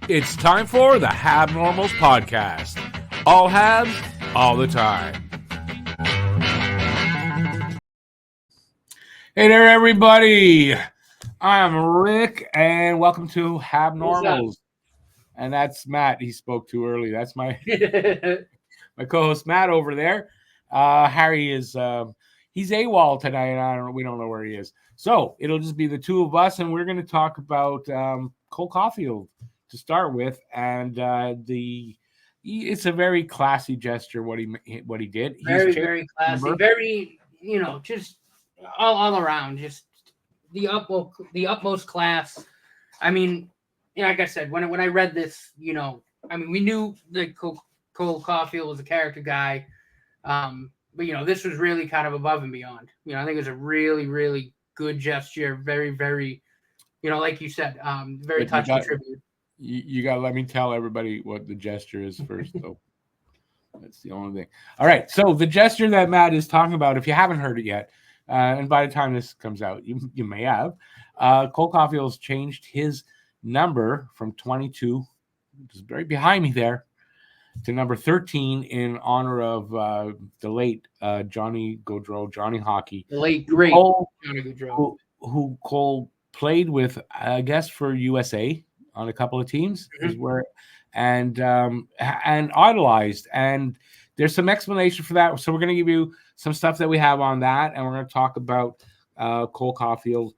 It's time for the HabNormals podcast. All Habs, all the time. Hey there, everybody. I'm Rick, and welcome to HabNormals. And that's Matt. He spoke too early. That's my my co-host Matt over there. Harry is he's AWOL tonight. We don't know where he is. So it'll just be the two of us, and we're going to talk about Cole Caufield to start with, and it's a very classy gesture what he did. Very classy, very just all around, just the utmost class. I mean, like I said, when I read this, we knew that Cole Caufield was a character guy, but this was really kind of above and beyond. I think it was a really, really good gesture. Very, very, like you said, very touching tribute. You got to let me tell everybody what the gesture is first, though. That's the only thing. All right. So the gesture that Matt is talking about, if you haven't heard it yet, and by the time this comes out, you may have, Cole Caufield's changed his number from 22, which is very behind me there, to number 13 in honor of the late Johnny Gaudreau, Johnny Hockey. The late, great Johnny Gaudreau. Who Cole played with, I guess, for USA on a couple of teams, and idolized. And there's some explanation for that. So we're going to give you some stuff that we have on that, and we're going to talk about Cole Caufield.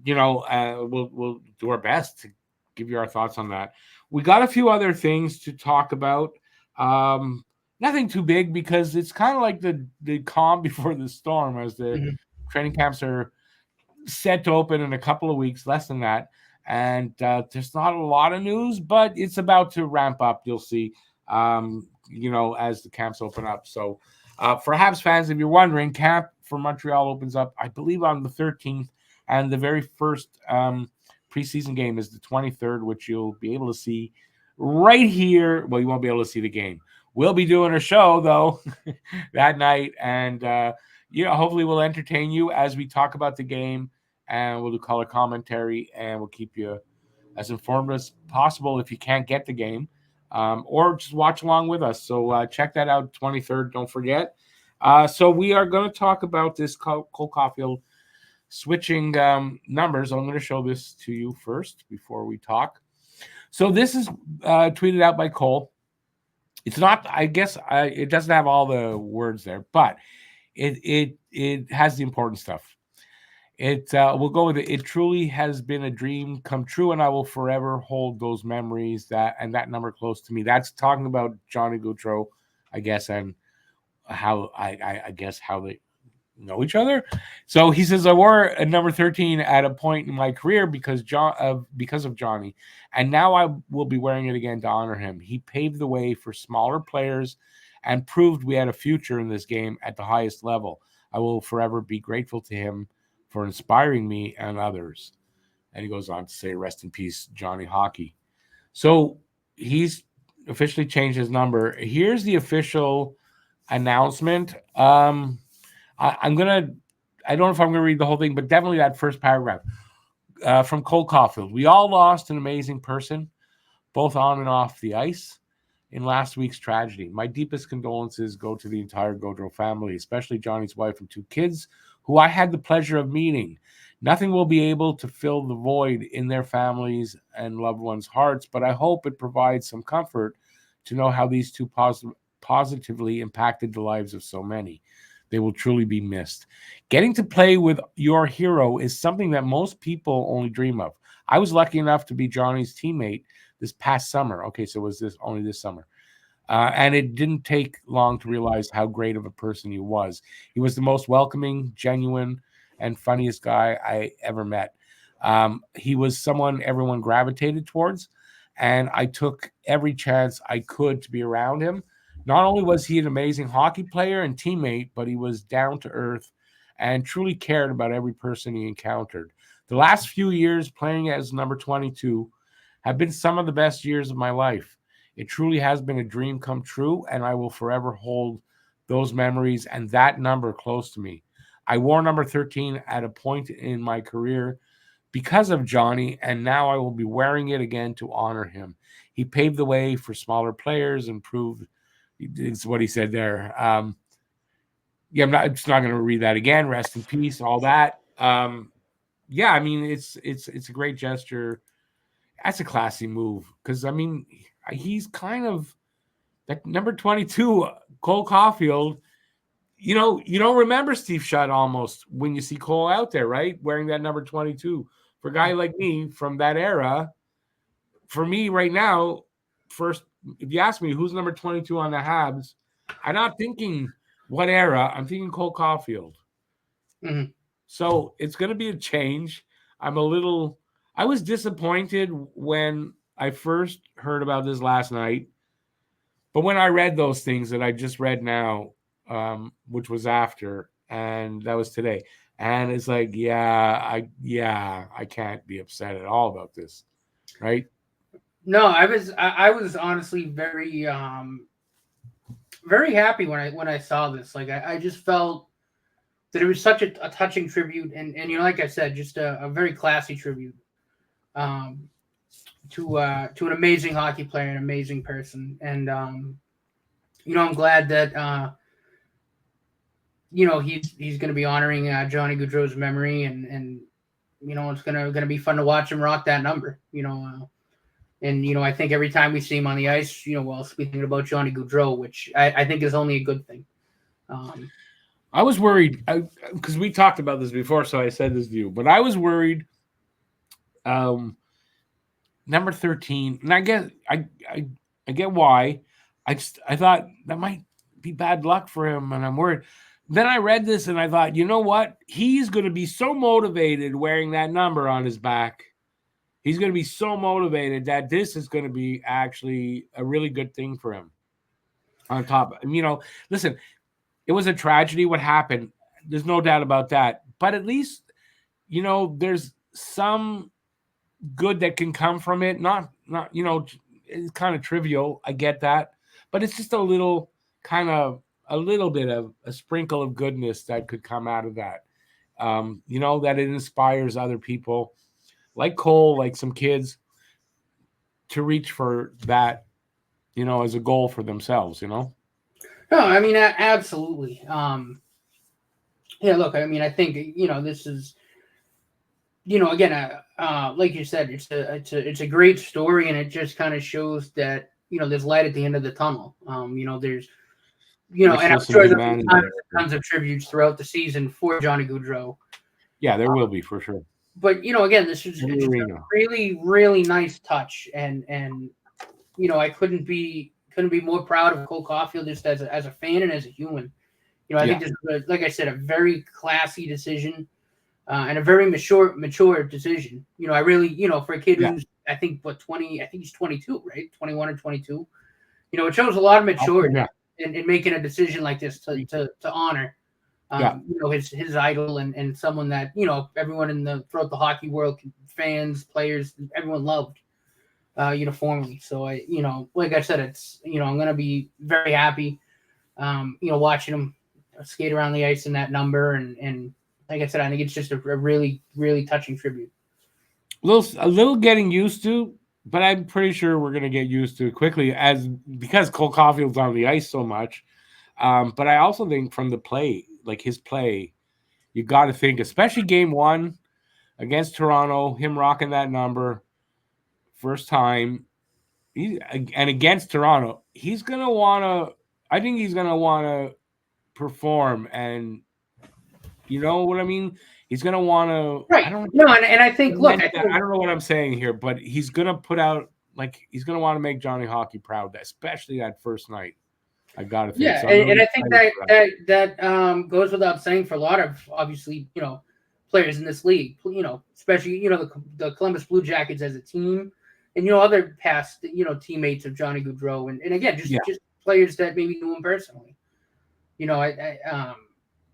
We'll do our best to give you our thoughts on that. We got a few other things to talk about. Nothing too big, because it's kind of like the calm before the storm, as the training camps are set to open in a couple of weeks, less than that. And there's not a lot of news, but it's about to ramp up. You'll see, as the camps open up. So for Habs fans, if you're wondering, camp for Montreal opens up, I believe, on the 13th. And the very first preseason game is the 23rd, which you'll be able to see right here. Well, you won't be able to see the game. We'll be doing a show, though, that night. And, hopefully we'll entertain you as we talk about the game. And we'll do color commentary, and we'll keep you as informed as possible if you can't get the game, or just watch along with us. So check that out, 23rd. Don't forget. So we are going to talk about this Cole Caufield switching numbers. I'm going to show this to you first before we talk. So this is tweeted out by Cole. It's not, I guess, it doesn't have all the words there, but it has the important stuff. We'll go with it. It truly has been a dream come true, and I will forever hold those memories and that number close to me. That's talking about Johnny Gaudreau, I guess, and how I guess how they know each other. So he says, I wore a number 13 at a point in my career because of Johnny, and now I will be wearing it again to honor him. He paved the way for smaller players and proved we had a future in this game at the highest level. I will forever be grateful to him for inspiring me and others. And he goes on to say, rest in peace, Johnny Hockey. So he's officially changed his number. Here's the official announcement. I don't know if I'm going to read the whole thing, but definitely that first paragraph from Cole Caufield. We all lost an amazing person, both on and off the ice, in last week's tragedy. My deepest condolences go to the entire Gaudreau family, especially Johnny's wife and two kids, who I had the pleasure of meeting. Nothing will be able to fill the void in their families and loved ones' hearts, but I hope it provides some comfort to know how these two positively impacted the lives of so many. They will truly be missed. Getting to play with your hero is something that most people only dream of. I was lucky enough to be Johnny's teammate this past summer. Okay, so it was only this summer. And it didn't take long to realize how great of a person he was. He was the most welcoming, genuine, and funniest guy I ever met. He was someone everyone gravitated towards, and I took every chance I could to be around him. Not only was he an amazing hockey player and teammate, but he was down to earth and truly cared about every person he encountered. The last few years playing as number 22 have been some of the best years of my life. It truly has been a dream come true, and I will forever hold those memories and that number close to me. I wore number 13 at a point in my career because of Johnny, and now I will be wearing it again to honor him. He paved the way for smaller players and proved it's what he said there. Yeah, I'm just not going to read that again. Rest in peace, all that. Yeah, I mean, it's a great gesture. That's a classy move because I mean, he's kind of that number 22, Cole Caufield. You know, you don't remember Steve Shutt almost when you see Cole out there, right? Wearing that number 22. For a guy like me from that era, for me right now, first, if you ask me who's number 22 on the Habs, I'm not thinking what era. I'm thinking Cole Caufield. Mm-hmm. So it's going to be a change. I was disappointed when I first heard about this last night. But when I read those things that I just read now, which was after, and that was today, and it's like, I can't be upset at all about this, right? No, I was honestly very very happy when I saw this. Like I just felt that it was such a touching tribute, and you know, like I said, just a very classy tribute to an amazing hockey player, an amazing person, and you know, I'm glad that you know, he's going to be honoring Johnny Gaudreau's memory, and you know, it's gonna be fun to watch him rock that number. You know, and you know, I think every time we see him on the ice, you know, we'll be thinking about Johnny Gaudreau, which I think is only a good thing. I was worried because we talked about this before, so I said this to you, but I was worried. Number 13, and I get why. I thought that might be bad luck for him, and I'm worried. Then I read this and I thought, you know what? He's going to be so motivated wearing that number on his back. He's going to be so motivated that this is going to be actually a really good thing for him. On top, you know, listen, it was a tragedy what happened. There's no doubt about that. But at least, you know, there's some good that can come from it. Not, you know, it's kind of trivial. I get that. But it's just a little bit of a sprinkle of goodness that could come out of that. You know, that it inspires other people like Cole, like some kids to reach for that, you know, as a goal for themselves, you know? No, I mean, absolutely. Yeah, look, I mean, I think, you know, this is, you know, again, like you said, it's a great story, and it just kind of shows that, you know, there's light at the end of the tunnel. You know, there's, you know, and I'm sure there'll be tons of tributes throughout the season for Johnny Gaudreau. Yeah, there will be for sure. But you know, again, this is just a really, really nice touch, and you know, I couldn't be more proud of Cole Caufield just as a fan and as a human. You know, I think this is, like I said, a very classy decision, and a very mature decision. You know, I really, you know, for a kid who's I think 20, I think he's 22, right? 21 or 22. You know, it shows a lot of maturity in making a decision like this to honor. You know, his idol and someone that, you know, everyone throughout the hockey world, fans, players, everyone loved uniformly. So I, you know, like I said, it's, you know, I'm going to be very happy, you know, watching him skate around the ice in that number. And like I said, I think it's just a really, really touching tribute. A little getting used to, but I'm pretty sure we're going to get used to it quickly because Cole Caufield's on the ice so much. But I also think from the play, like his play, you got to think, especially game 1 against Toronto, him rocking that number first time, and against Toronto, he's going to want to, I think he's going to want to perform, and you know what I mean? He's going to want to, right. I don't know. No, and I think, look, I don't know what I'm saying here, but he's going to put out, like, he's going to want to make Johnny Hockey proud, especially that first night. I got to think. Yeah, so and I think that goes without saying for a lot of, obviously, you know, players in this league, you know, especially, you know, the Columbus Blue Jackets as a team, and, you know, other past, you know, teammates of Johnny Gaudreau, and again, just players that maybe knew him personally. You know,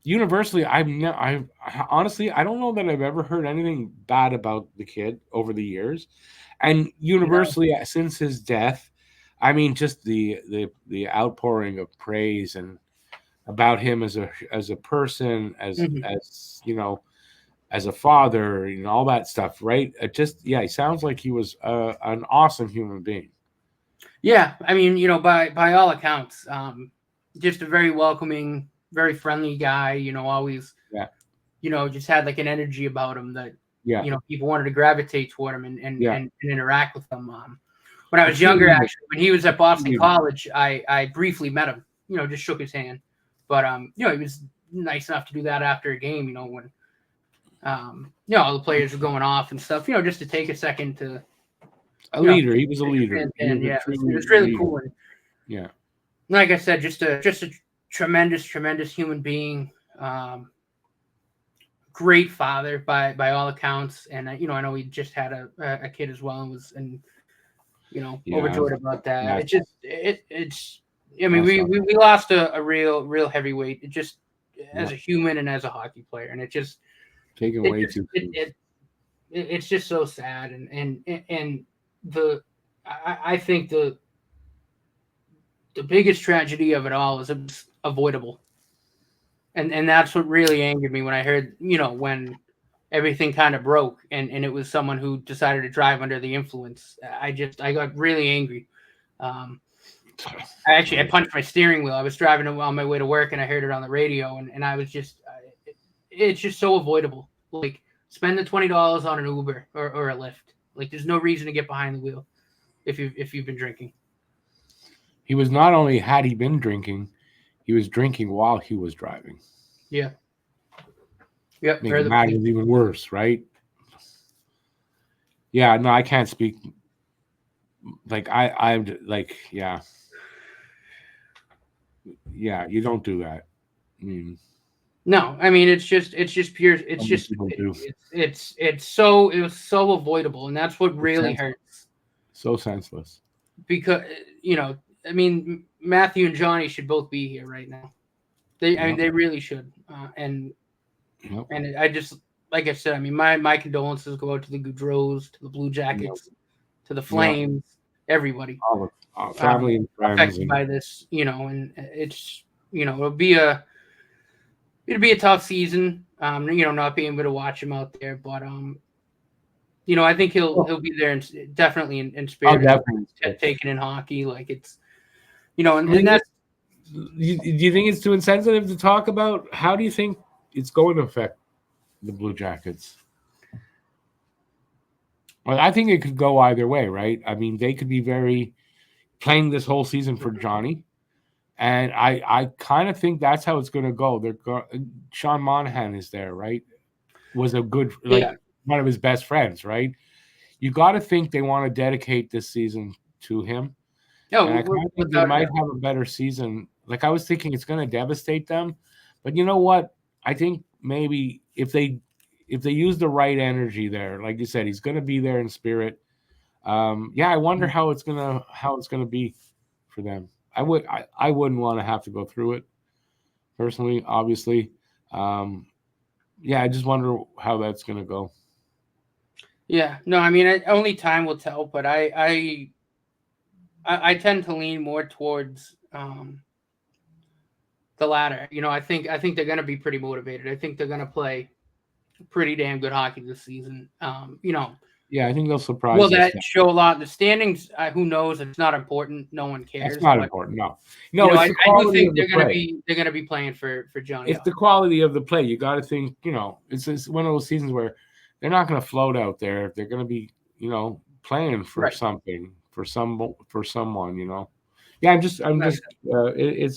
universally, I honestly, I don't know that I've ever heard anything bad about the kid over the years, and universally, since his death, I mean, just the outpouring of praise and about him as a person, as you know, as a father, all that stuff, right? It just, yeah, he sounds like he was an awesome human being. Yeah, I mean, by all accounts, just a very welcoming, very friendly guy. Always, just had like an energy about him that people wanted to gravitate toward him and interact with him. When I was younger, actually, when he was at Boston College, I briefly met him. Just shook his hand, but he was nice enough to do that after a game. When all the players were going off and stuff. Just to take a second to. A leader. He was a leader. And it was really cool. And, yeah. Like I said, just a tremendous human being. Great father by all accounts. And I know he just had a kid as well and was overjoyed about that. Yeah. It's. I mean, we lost a real heavyweight. It just as a human and as a hockey player, and it just taken away too. It's just so sad and. I think the biggest tragedy of it all is avoidable, and that's what really angered me when I heard when everything kind of broke and it was someone who decided to drive under the influence. I got really angry. I punched my steering wheel. I was driving on my way to work and I heard it on the radio and I was just it's just so avoidable. Like spend the $20 on an Uber or a Lyft. Like there's no reason to get behind the wheel if you've been drinking. He was not only had he been drinking, he was drinking while he was driving. Yeah. Yep. Making matters even worse, right? Yeah, no, I can't speak. Like I'm like, yeah. Yeah, you don't do that. I mean, no, I mean it's just pure. It's just it was so avoidable, and that's what really hurts. So senseless. Because I mean Matthew and Johnny should both be here right now. I mean they really should. And I just like I said, I mean my condolences go out to the Goudreaus, to the Blue Jackets, to the Flames, everybody. All family and friends affected by this, and it's it'll be a tough season. Not being able to watch him out there, but I think he'll be there and definitely in spirit, taking in hockey. Like it's, and that's. Do you think it's too insensitive to talk about? How do you think it's going to affect the Blue Jackets? Well, I think it could go either way, right? I mean, they could be very playing this whole season for Johnny. And I kind of think that's how it's going to go. Sean Monahan is there, right? Was a good, one of his best friends, right? You got to think they want to dedicate this season to him. No, and I think they might have a better season. Like I was thinking, it's going to devastate them, but you know what? I think maybe if they use the right energy there, like you said, he's going to be there in spirit. I wonder how it's gonna be for them. I wouldn't want to have to go through it personally, obviously. I just wonder how that's gonna go. Yeah, no, I mean, only time will tell. But I tend to lean more towards the latter. I think they're gonna be pretty motivated. I think they're gonna play pretty damn good hockey this season. Yeah, I think they'll surprise. Will that show a lot? The standings, who knows? It's not important. No one cares. It's not important. No. I do think they're going to be playing for Johnny. It's the quality of the play. You got to think. It's one of those seasons where they're not going to float out there. They're going to be, playing for something, for someone. Yeah, it's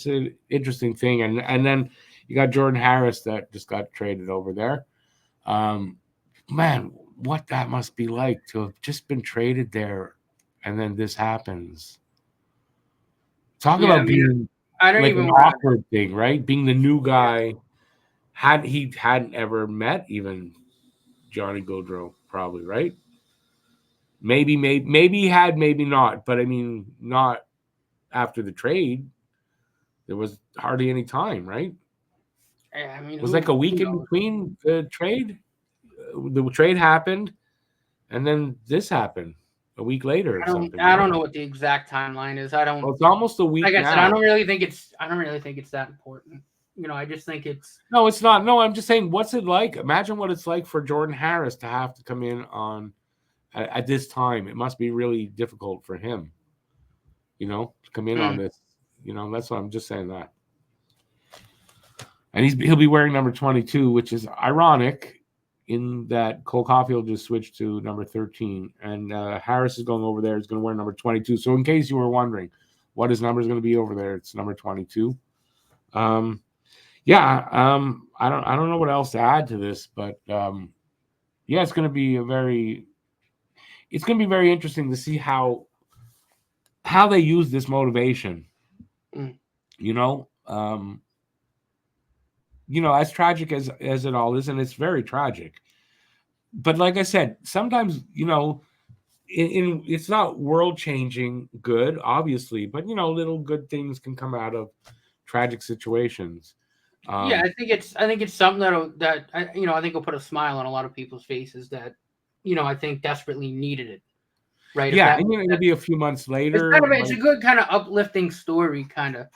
an interesting thing, and then you got Jordan Harris that just got traded over there. Man, what that must be like to have just been traded there and then this happens. Talk about being an awkward thing, right? Being the new guy. Hadn't ever met even Johnny Gaudreau, probably, right? Maybe he had, maybe not. But I mean, not after the trade. There was hardly any time, right? I mean, it was like a week in between the trade. The trade happened, and then this happened a week later. I don't know what the exact timeline is. I don't. Well, it's almost a week. Like I said, I don't really think it's that important. I just think it's no, it's not. No, I'm just saying, what's it like? Imagine what it's like for Jordan Harris to have to come in on at this time. It must be really difficult for him, to come in on this. That's what I'm just saying that. And he'll be wearing number 22, which is ironic in that Cole Caufield just switched to number 13, and Harris is going over there. He's going to wear number 22. So in case you were wondering what his number is going to be over there, it's number 22. I don't know what else to add to this, but it's going to be very interesting to see how they use this motivation. As tragic as it all is, and it's very tragic. But like I said, sometimes, it's not world-changing good, obviously, but, little good things can come out of tragic situations. I think it's something that I think will put a smile on a lot of people's faces that, I think desperately needed it. Right. Yeah, it'll be a few months later. It's a good kind of uplifting story, kind of.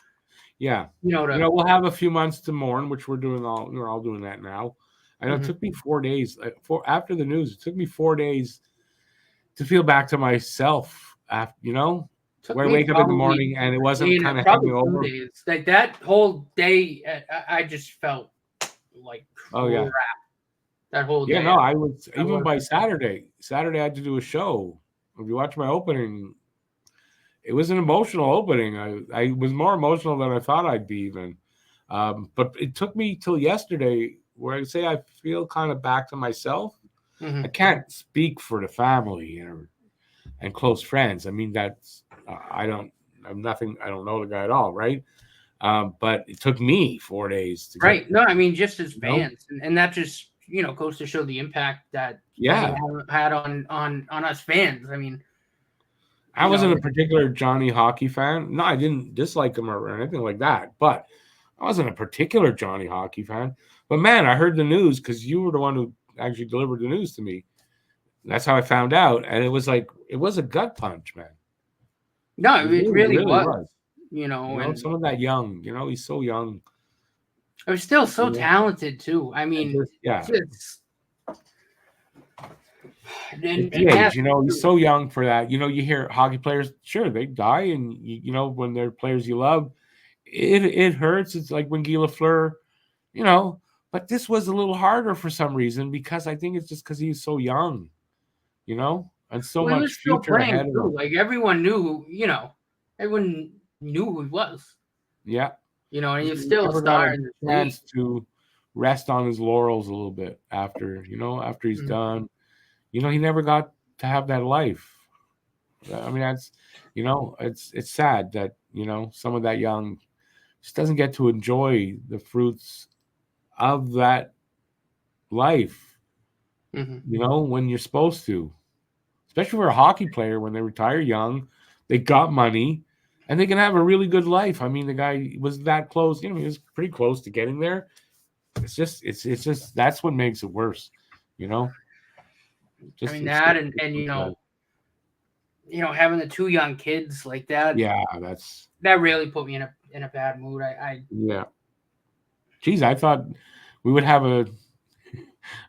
Yeah. We'll have a few months to mourn, which we're all doing that now. I know it took me 4 days after the news. It took me 4 days to feel back to myself. After where I wake up in the morning and it wasn't kind of hanging over. Days. Like that whole day, I just felt like crap. Oh yeah. That whole day. Yeah, no, I was even by Saturday. Saturday I had to do a show. If you watch my opening, it was an emotional opening. I was more emotional than I thought I'd be even. But it took me till yesterday where I say I feel kind of back to myself. I can't speak for the family and close friends. I mean, that's I don't know the guy at all, right? But it took me 4 days to right. No, I mean, just as fans, and that just goes to show the impact that had on us fans. I mean, I wasn't a particular Johnny Hockey fan. No, I didn't dislike him or anything like that. But I wasn't a particular Johnny Hockey fan. But man, I heard the news because you were the one who actually delivered the news to me. That's how I found out, and it was a gut punch, man. No, it really was. And someone that young, he's so young. I was still so talented too. I mean, he's so young for that. You hear hockey players, sure, they die, and when they're players you love, it hurts. It's like when Guy Lafleur, but this was a little harder for some reason because I think it's just because he's so young, and so much future ahead of him. Like everyone knew, everyone knew who he was. Yeah. And he's still a star in the chance to rest on his laurels a little bit after he's done. He never got to have that life. I mean, that's it's sad that someone that young just doesn't get to enjoy the fruits of that life. When you're supposed to, especially for a hockey player, when they retire young, they got money. And they can have a really good life. I mean, the guy was that close. He was pretty close to getting there. It's just that's what makes it worse. I mean that, and having the two young kids like that. Yeah, that really put me in a bad mood. Yeah. Geez, I thought we would have an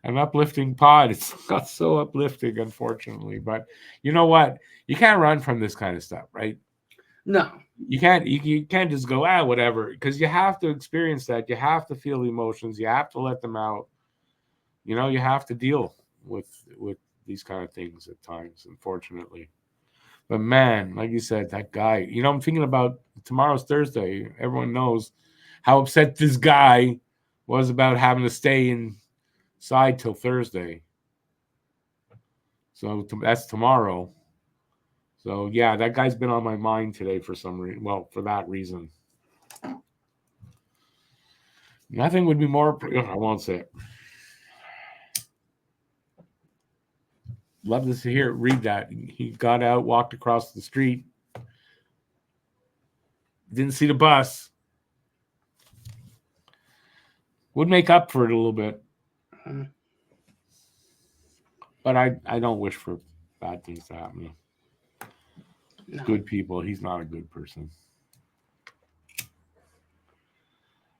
uplifting pod. It's not so uplifting, unfortunately. But you know what? You can't run from this kind of stuff, right? No, you can't. You can't just go whatever, because you have to experience that. You have to feel the emotions. You have to let them out. You have to deal with these kind of things at times, unfortunately. But man, like you said, that guy. I'm thinking about tomorrow's Thursday. Everyone knows how upset this guy was about having to stay inside till Thursday. So that's tomorrow. So, yeah, that guy's been on my mind today for some reason. Well, for that reason. Nothing would be more... I won't say it. Love to read that. He got out, walked across the street. Didn't see the bus. Would make up for it a little bit. But I don't wish for bad things to happen. No. Good people. He's not a good person.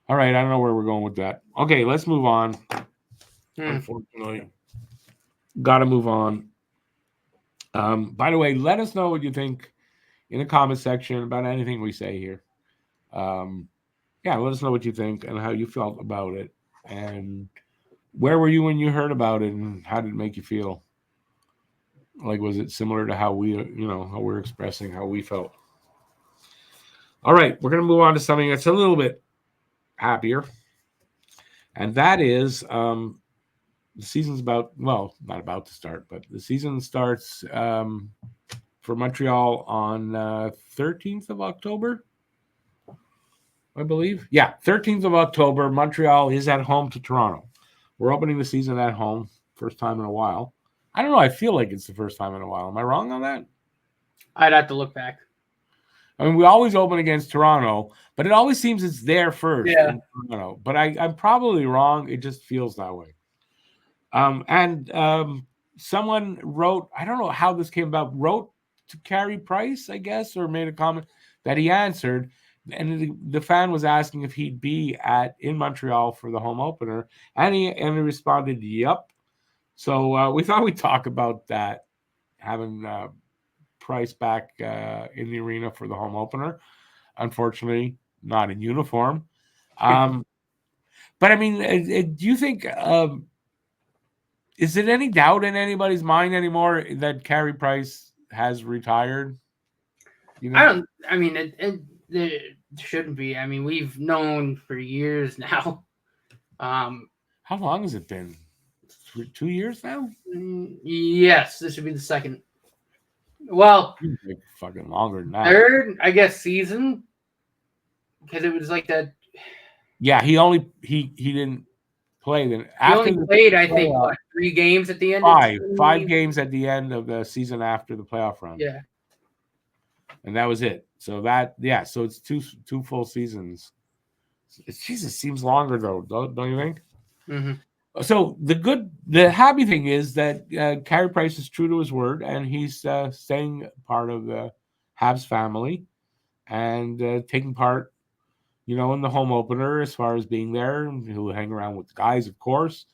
All right, I don't know where we're going with that. Okay, let's move on. Unfortunately, got to move on. By the way, let us know what you think in the comment section about anything we say here. Yeah, let us know what you think and how you felt about it, and where were you when you heard about it, and how did it make you feel? Like, was it similar to how how we're expressing how we felt? All right, we're gonna move on to something that's a little bit happier, and that is the season's not about to start, but the season starts for Montreal on 13th of October, I believe. Yeah, 13th of October. Montreal is at home to Toronto. We're opening the season at home, first time in a while. I don't know. I feel like it's the first time in a while. Am I wrong on that? I'd have to look back. I mean, we always open against Toronto, but it always seems it's there first. Yeah. In Toronto. But I'm probably wrong. It just feels that way. Someone wrote, I don't know how this came about, wrote to Carey Price, I guess, or made a comment that he answered. And the fan was asking if he'd be in Montreal for the home opener. And he responded, yep. So we thought we'd talk about that, having Price back in the arena for the home opener. Unfortunately, not in uniform. But I mean, do you think, is it any doubt in anybody's mind anymore that Carey Price has retired? I mean, it shouldn't be. I mean, we've known for years now. How long has it been? 2 years now? Yes, this should be the second. Well, like fucking longer than that. Third, I guess, season, because it was like that. Yeah, he didn't play then. He only played, I think, 3 games at the end. Five games at the end of the season after the playoff run. Yeah, and that was it. So so it's two full seasons. Jesus, seems longer though, don't you think? Mm-hmm. So the happy thing is that Carey Price is true to his word, and he's staying part of the Habs family and taking part, in the home opener as far as being there. He'll hang around with the guys, of course.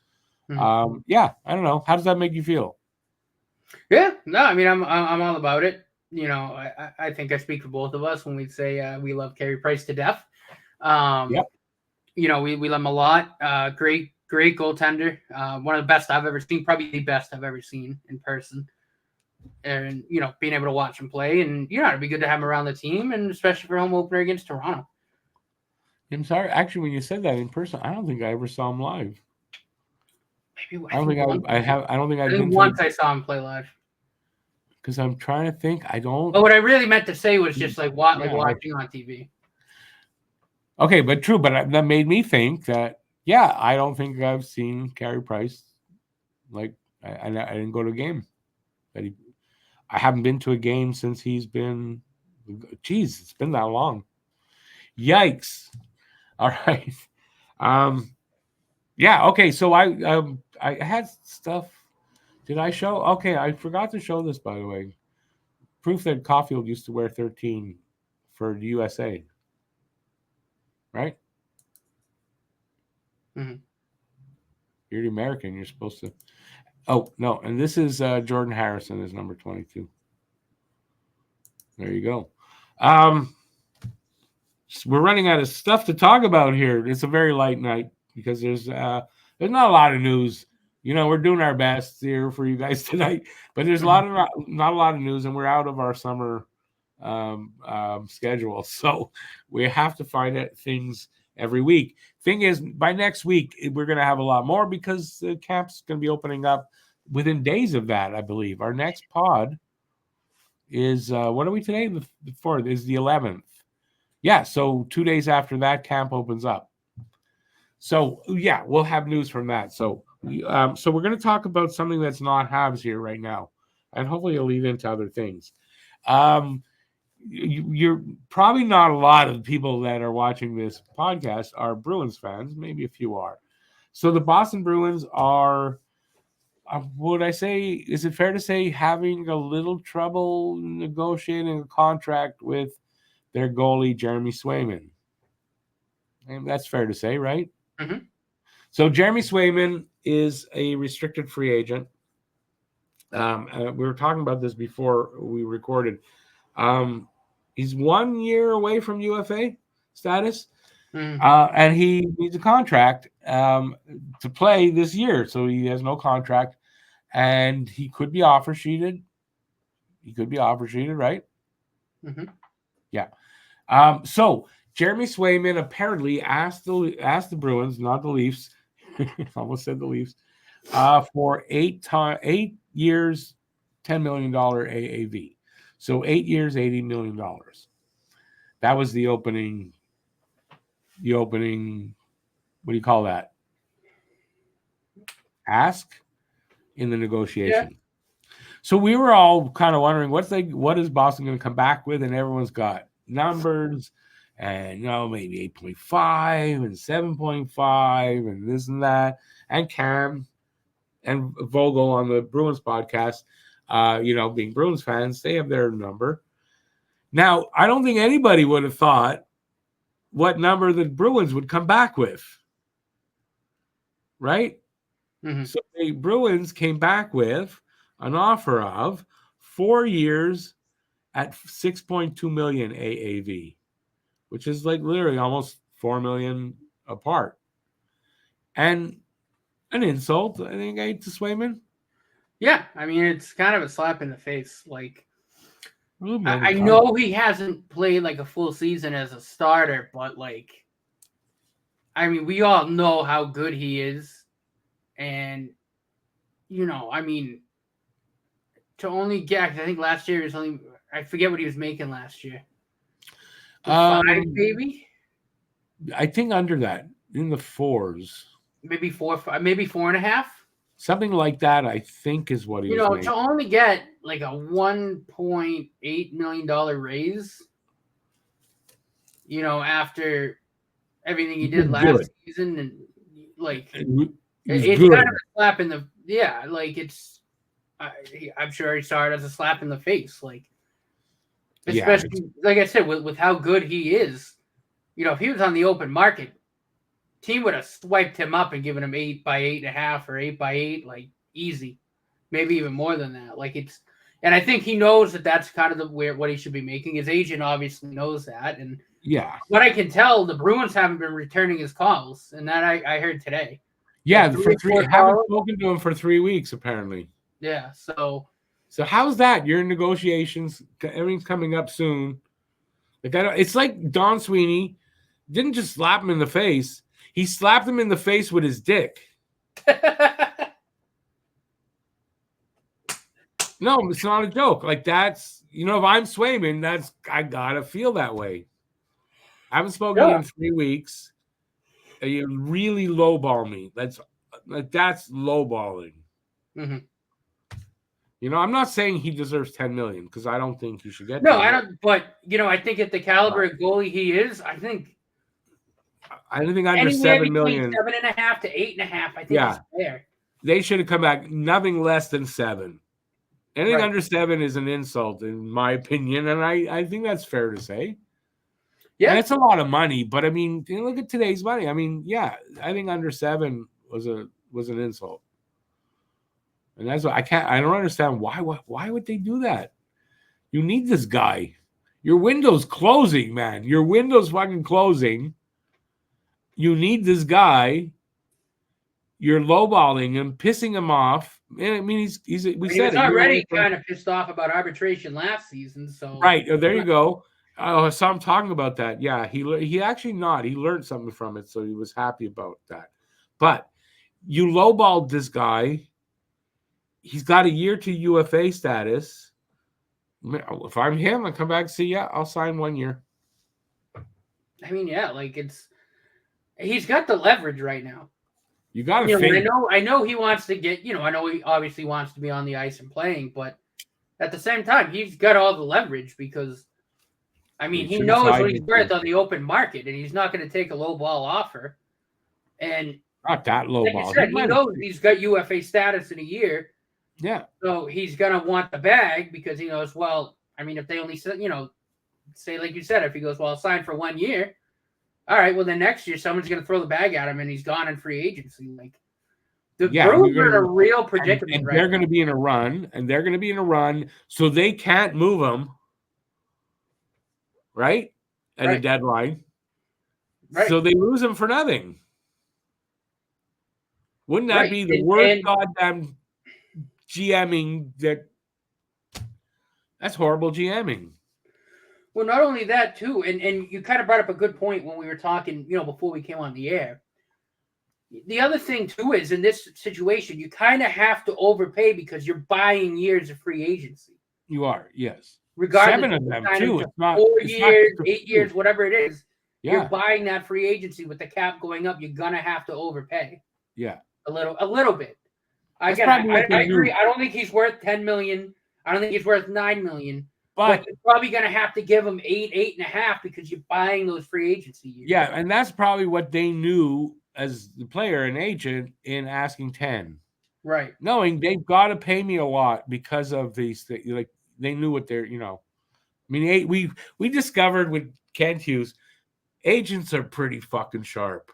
Mm-hmm. Yeah, I don't know. How does that make you feel? Yeah, no, I mean, I'm all about it. I think I speak for both of us when we say we love Carey Price to death. Yep. We love him a lot. Great goaltender. One of the best I've ever seen, probably the best I've ever seen in person. And, being able to watch him play, and, it'd be good to have him around the team, and especially for home opener against Toronto. I'm sorry. Actually, when you said that in person, I don't think I ever saw him live. Maybe I don't think I have. I don't think I've been once I saw him play live. Because I'm trying to think. I don't. But what I really meant to say was just watching on TV. Okay, but true. But that made me think that, I don't think I've seen Carey Price. Like, I didn't go to a game. I haven't been to a game since he's been. Geez, it's been that long. Yikes! All right. Yeah. Okay. So I had stuff. Did I show? Okay, I forgot to show this, by the way. Proof that Caufield used to wear 13 for the USA. Right? Mm-hmm. You're the American. You're supposed to. Oh, no. And this is Jordan Harrison is number 22. There you go. We're running out of stuff to talk about here. It's a very light night because there's not a lot of news. We're doing our best here for you guys tonight, but there's not a lot of news, and we're out of our summer schedule, so we have to find out things every week. Thing is, by next week we're going to have a lot more because the camp's going to be opening up within days of that. I believe our next pod is what are we today? The 4th is the 11th. Yeah, so 2 days after that, camp opens up. So we'll have news from that. So we're going to talk about something that's not Habs here right now, and hopefully it'll lead into other things. You're probably not a lot of people that are watching this podcast are Bruins fans. Maybe a few are. So the Boston Bruins are, would I say, is it fair to say, having a little trouble negotiating a contract with their goalie, Jeremy Swayman? And that's fair to say, right? Mm-hmm. So Jeremy Swayman is a restricted free agent. We were talking about this before we recorded. He's 1 year away from UFA status, and he needs a contract to play this year. So he has no contract, and he could be offer sheeted. Right? Mm-hmm. Yeah. So Jeremy Swayman apparently asked the Bruins, not the Leafs, almost said the Leafs, for 8 years, $10 million AAV. So 8 years, $80 million. That was the opening. What do you call that? Ask in the negotiation. Yeah. So we were all kind of wondering what is Boston going to come back with, and everyone's got numbers, and maybe 8.5 and 7.5 and this and that, and Cam and Vogel on the Bruins podcast, being Bruins fans, they have their number. Now, I don't think anybody would have thought what number the Bruins would come back with, right? Mm-hmm. So the Bruins came back with an offer of 4 years at $6.2 million AAV, which is like literally almost $4 million apart. And an insult, I think, to Swayman. Yeah, I mean, it's kind of a slap in the face. Like, I know he hasn't played like a full season as a starter, but like, I mean, we all know how good he is. And, I mean, to only get, I think last year was only, I forget what he was making last year. 5, maybe? I think under that, in the 4s. Maybe 4, 5, maybe 4.5. Something like that, I think, is what he was making. To only get like a $1.8 million raise, after everything he did last season, and like it's kind of a slap in the like it's. I'm sure he saw it as a slap in the face, like especially like I said with how good he is. If he was on the open market, team would have swiped him up and given him 8 by 8.5 or 8 by 8, like easy, maybe even more than that. Like and I think he knows that that's kind of what he should be making. His agent obviously knows that, and what I can tell, the Bruins haven't been returning his calls, and that I heard today. Yeah, for 3 haven't spoken to him for 3 weeks apparently. Yeah, so how's that? You're in negotiations. Everything's coming up soon. Like it's like Don Sweeney didn't just slap him in the face. He slapped him in the face with his dick. No, it's not a joke. Like that's, if I'm Swayman, I gotta feel that way. I haven't spoken to you in 3 weeks. You really lowball me. That's lowballing. Mm-hmm. I'm not saying he deserves $10 million because I don't think he should get. No, I don't. But I think at the caliber of goalie he is, I think under $7 million, 7.5 to 8.5. I think it's fair. They should have come back nothing less than 7. Anything under 7 is an insult, in my opinion, and I think that's fair to say. Yeah, and it's a lot of money, but I mean, look at today's money. I mean, I think under 7 was an insult. And that's what I don't understand why would they do that? You need this guy. Your window's closing, man. Your window's fucking closing. You need this guy. You're lowballing him, pissing him off. And I mean, he was already kind of pissed off about arbitration last season. So right, there you go. So I'm talking about that. Yeah, he actually not. He learned something from it, so he was happy about that. But you lowballed this guy. He's got a year to UFA status. If I'm him, I come back and say, I'll sign 1 year. I mean, like he's got the leverage right now. You got to I know he wants to get, I know he obviously wants to be on the ice and playing, but at the same time, he's got all the leverage because, I mean, he knows what he's worth on the open market, and he's not going to take a low ball offer. And not that low like ball. I said, he knows he's got UFA status in a year. Yeah. So he's going to want the bag because he knows, well, I mean, if they only, say like you said, if he goes, well, I'll sign for 1 year, all right, well then next year someone's going to throw the bag at him and he's gone in free agency. Like the Yeah, Bruins are in a real predicament, and right? They're going to be in a run, so they can't move him, right? At a deadline, right? So they lose him for nothing. Wouldn't that be the worst goddamn GMing? That's horrible GMing. Well, not only that too, and you kind of brought up a good point when we were talking, before we came on the air. The other thing too is in this situation, you kind of have to overpay because you're buying years of free agency. You are, yes. Regardless 7 of them too. It's not 4 years, 8 years, whatever it is. Yeah. You're buying that free agency with the cap going up. You're gonna have to overpay. Yeah, a little bit. I agree. I don't think he's worth $10 million. I don't think he's worth $9 million. But you're probably going to have to give him 8.5 because you're buying those free agency years. Yeah, and that's probably what they knew as the player and agent in asking 10. Right. Knowing they've got to pay me a lot because of these things. Like they knew what they're, I mean, we discovered with Kent Hughes, agents are pretty fucking sharp.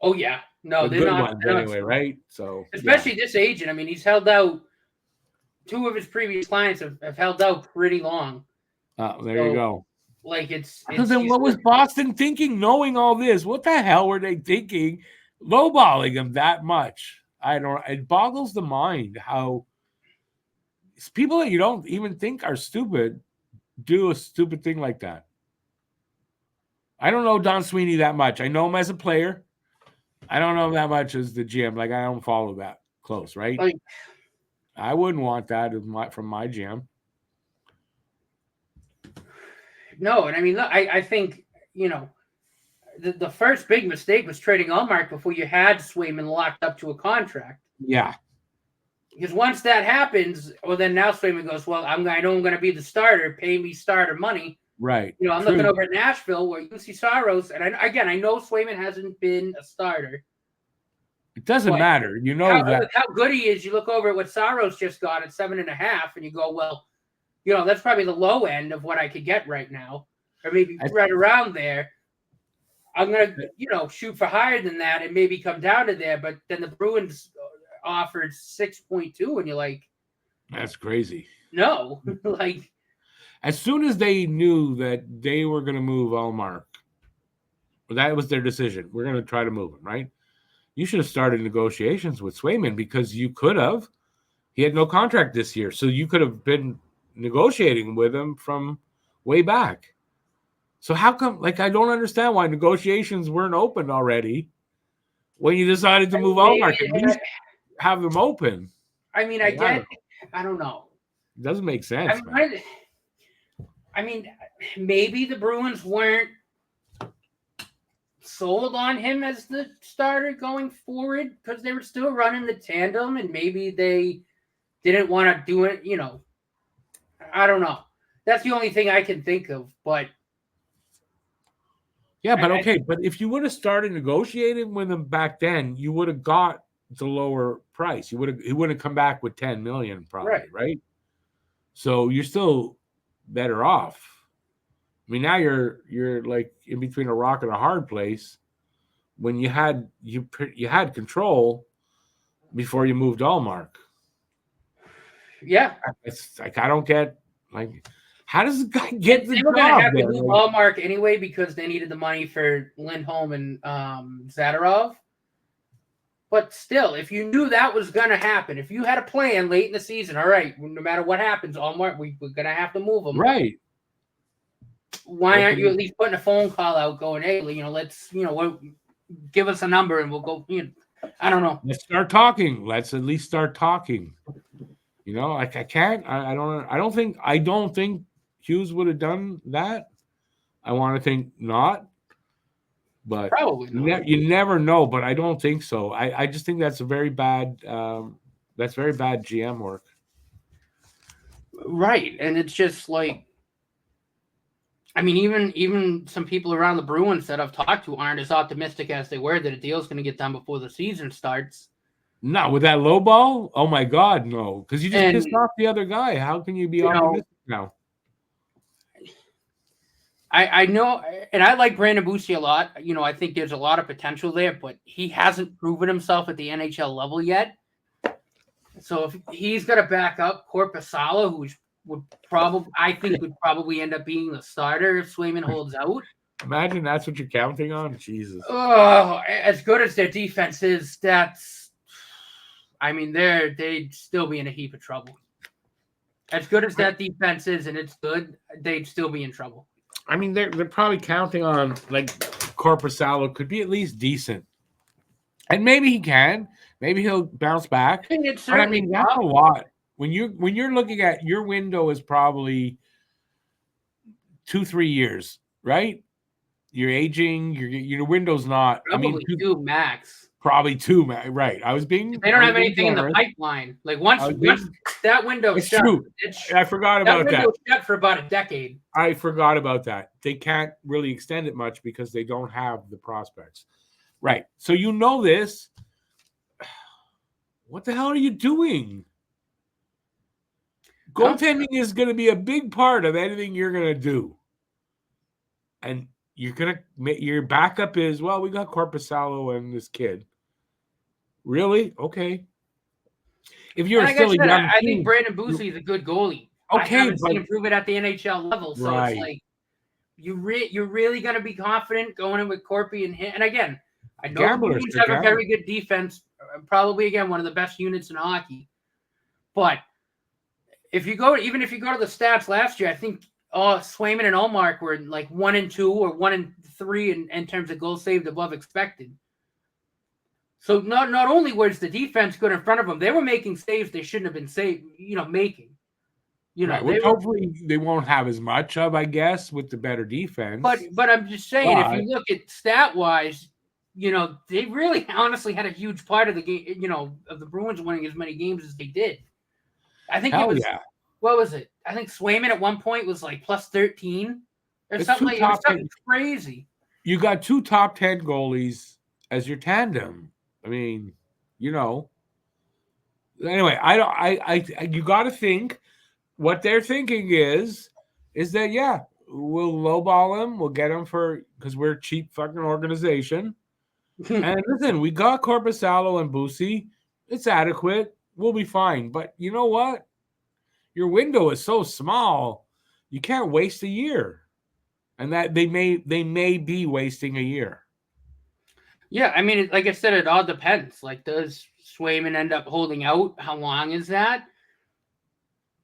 Oh yeah. No, they're not ones anyway, right? So especially this agent. I mean, he's held out. 2 of his previous clients have held out pretty long. There you go. Like it's then what was Boston thinking knowing all this? What the hell were they thinking lowballing him that much? It boggles the mind how people that you don't even think are stupid do a stupid thing like that. I don't know Don Sweeney that much. I know him as a player. I don't know him that much as the GM. Like I don't follow that close, right? I wouldn't want that from my GM. No, and I mean, look, I think, the first big mistake was trading Allmark before you had Swayman locked up to a contract. Yeah. Because once that happens, well, then now Swayman goes, well, I know I'm going to be the starter. Pay me starter money. Right. I'm looking over at Nashville where UC Saros, and I know Swayman hasn't been a starter. It doesn't matter. How good he is. You look over at what Saros just got at 7.5, and you go, well, that's probably the low end of what I could get right now, or maybe right around there. I'm gonna, shoot for higher than that, and maybe come down to there. But then the Bruins offered 6.2, and you're like, that's crazy. No, like. As soon as they knew that they were going to move Allmark, that was their decision. We're going to try to move him, right? You should have started negotiations with Swayman because you could have. He had no contract this year, so you could have been negotiating with him from way back. So how come, I don't understand why negotiations weren't open already when you decided to move Allmark. At least have them open. I mean, I don't know. It doesn't make sense. I mean, maybe the Bruins weren't sold on him as the starter going forward because they were still running the tandem, and maybe they didn't want to do it. I don't know. That's the only thing I can think of. But yeah, but okay. But if you would have started negotiating with him back then, you would have got the lower price. He wouldn't come back with $10 million, probably, right? So you're still better off. I mean, now you're like in between a rock and a hard place when you had control before you moved Allmark. Yeah, it's like I don't get how does the guy get the job? They were going to have to move Allmark anyway because they needed the money for Lindholm and Zadorov. But still, if you knew that was going to happen, if you had a plan late in the season, all right, no matter what happens, Allmark, we're going to have to move him. Right. Why aren't you at least putting a phone call out going, hey, let's, give us a number and we'll go, I don't know. Let's start talking. Let's at least start talking. I can't. I don't think Hughes would have done that. I want to think not. But probably not. You never know, but I don't think so. I just think that's very bad GM work. Right. And it's just like, I mean, even some people around the Bruins that I've talked to aren't as optimistic as they were that a deal's going to get done before the season starts. No, with that lowball? Oh my God, no. Because you just pissed off the other guy. How can you be optimistic now? I know, and I like Brandon Bussi a lot. You know, I think there's a lot of potential there, but he hasn't proven himself at the NHL level yet. So if he's got to back up Korpisalo, who would probably end up being the starter if Swayman holds out. Imagine that's what you're counting on. Jesus. Oh, as good as their defense is, they'd still be in a heap of trouble. As good as that defense is, and it's good, they'd still be in trouble. I mean, they're probably counting on like Korpisalo could be at least decent, and maybe he can. Maybe he'll bounce back. But I mean, that's a lot. When you're looking at your window is probably 2-3 years, right? You're aging. Your window's not. Probably 2 max. Probably 2 max. Right. They don't have anything in the pipeline. Like once that window it's shut. True. I forgot about that. That window shut for about a decade. I forgot about that. They can't really extend it much because they don't have the prospects. Right. So you know this. What the hell are you doing? Goaltending is going to be a big part of anything you're going to do. And your backup is, well, we got Korpisalo and this kid. Really? Okay. If you're still a young team, I think Brandon Bussi is a good goalie. Okay, I haven't seen him prove it at the NHL level. So right. It's like you're really going to be confident going in with Corpy and him. And again, I know the Bruins have a very good defense, probably again one of the best units in hockey. But even if you go to the stats last year, I think Swayman and Ullmark were like 1-2 or 1-3 in terms of goals saved above expected. So not only was the defense good in front of them, they were making saves they shouldn't have been making. Right. Hopefully they won't have as much of, I guess, with the better defense. But I'm just saying, if you look at stat wise, they really honestly had a huge part of the game, of the Bruins winning as many games as they did. I think what was it? I think Swayman at one point was like plus 13 or something like that. Something crazy. You got 2 top 10 goalies as your tandem. I mean, Anyway, you got to think what they're thinking is that we'll lowball him, we'll get him because we're a cheap fucking organization. And listen, we got Korpisalo and Bussi. It's adequate. We'll be fine. But you know what? Your window is so small, you can't waste a year. And that they may be wasting a year. Yeah, I mean, like I said, it all depends. Like, does Swayman end up holding out? How long is that?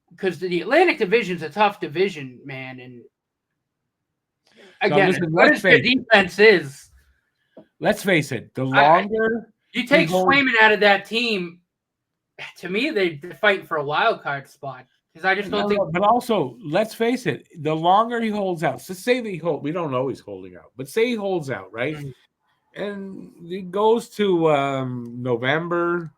Because the Atlantic Division's a tough division, man. And again, what their defense is. Let's face it. The longer you take Swayman out of that team, to me, they're fighting for a wild card spot. Because I just don't think. But also, let's face it. The longer he holds out, so say that we don't know he's holding out, but say he holds out, right? Mm-hmm. And it goes to November,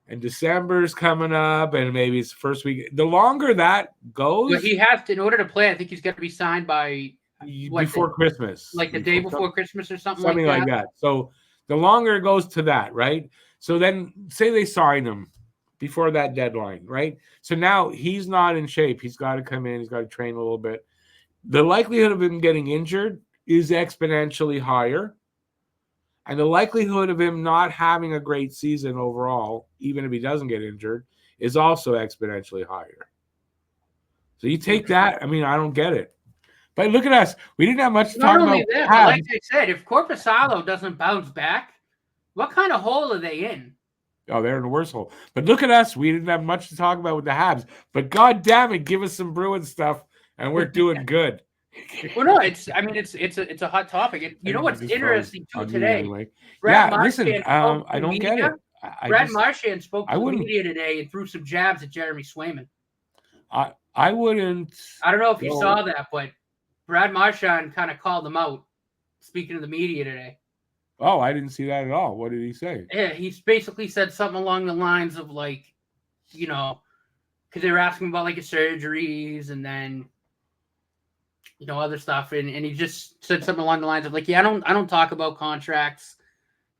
and December's coming up, and maybe it's the first week. The longer that goes, but he has to, in order to play. I think he's got to be signed by before Christmas, like the day before Christmas or something like that. So the longer it goes to that, right? So then, say they sign him before that deadline, right? So now he's not in shape. He's got to come in. He's got to train a little bit. The likelihood of him getting injured is exponentially higher. And the likelihood of him not having a great season overall, even if he doesn't get injured, is also exponentially higher. So you take that. I mean, I don't get it. But look at us. We didn't have much to talk about. Not only that, but like I said, if Korpisalo doesn't bounce back, what kind of hole are they in? Oh, they're in the worst hole. But look at us. We didn't have much to talk about with the Habs. But God damn it, give us some Bruins stuff, and we're doing good. Well, no, it's a hot topic. You know what's interesting too today? Anyway. Listen, I don't get it. Brad Marchand spoke to the media today and threw some jabs at Jeremy Swayman. I wouldn't. I don't know if you saw that, but Brad Marchand kind of called him out, speaking to the media today. Oh, I didn't see that at all. What did he say? Yeah, he basically said something along the lines of like, because they were asking about like his surgeries and then. Other stuff, and he just said something along the lines of like, I don't talk about contracts,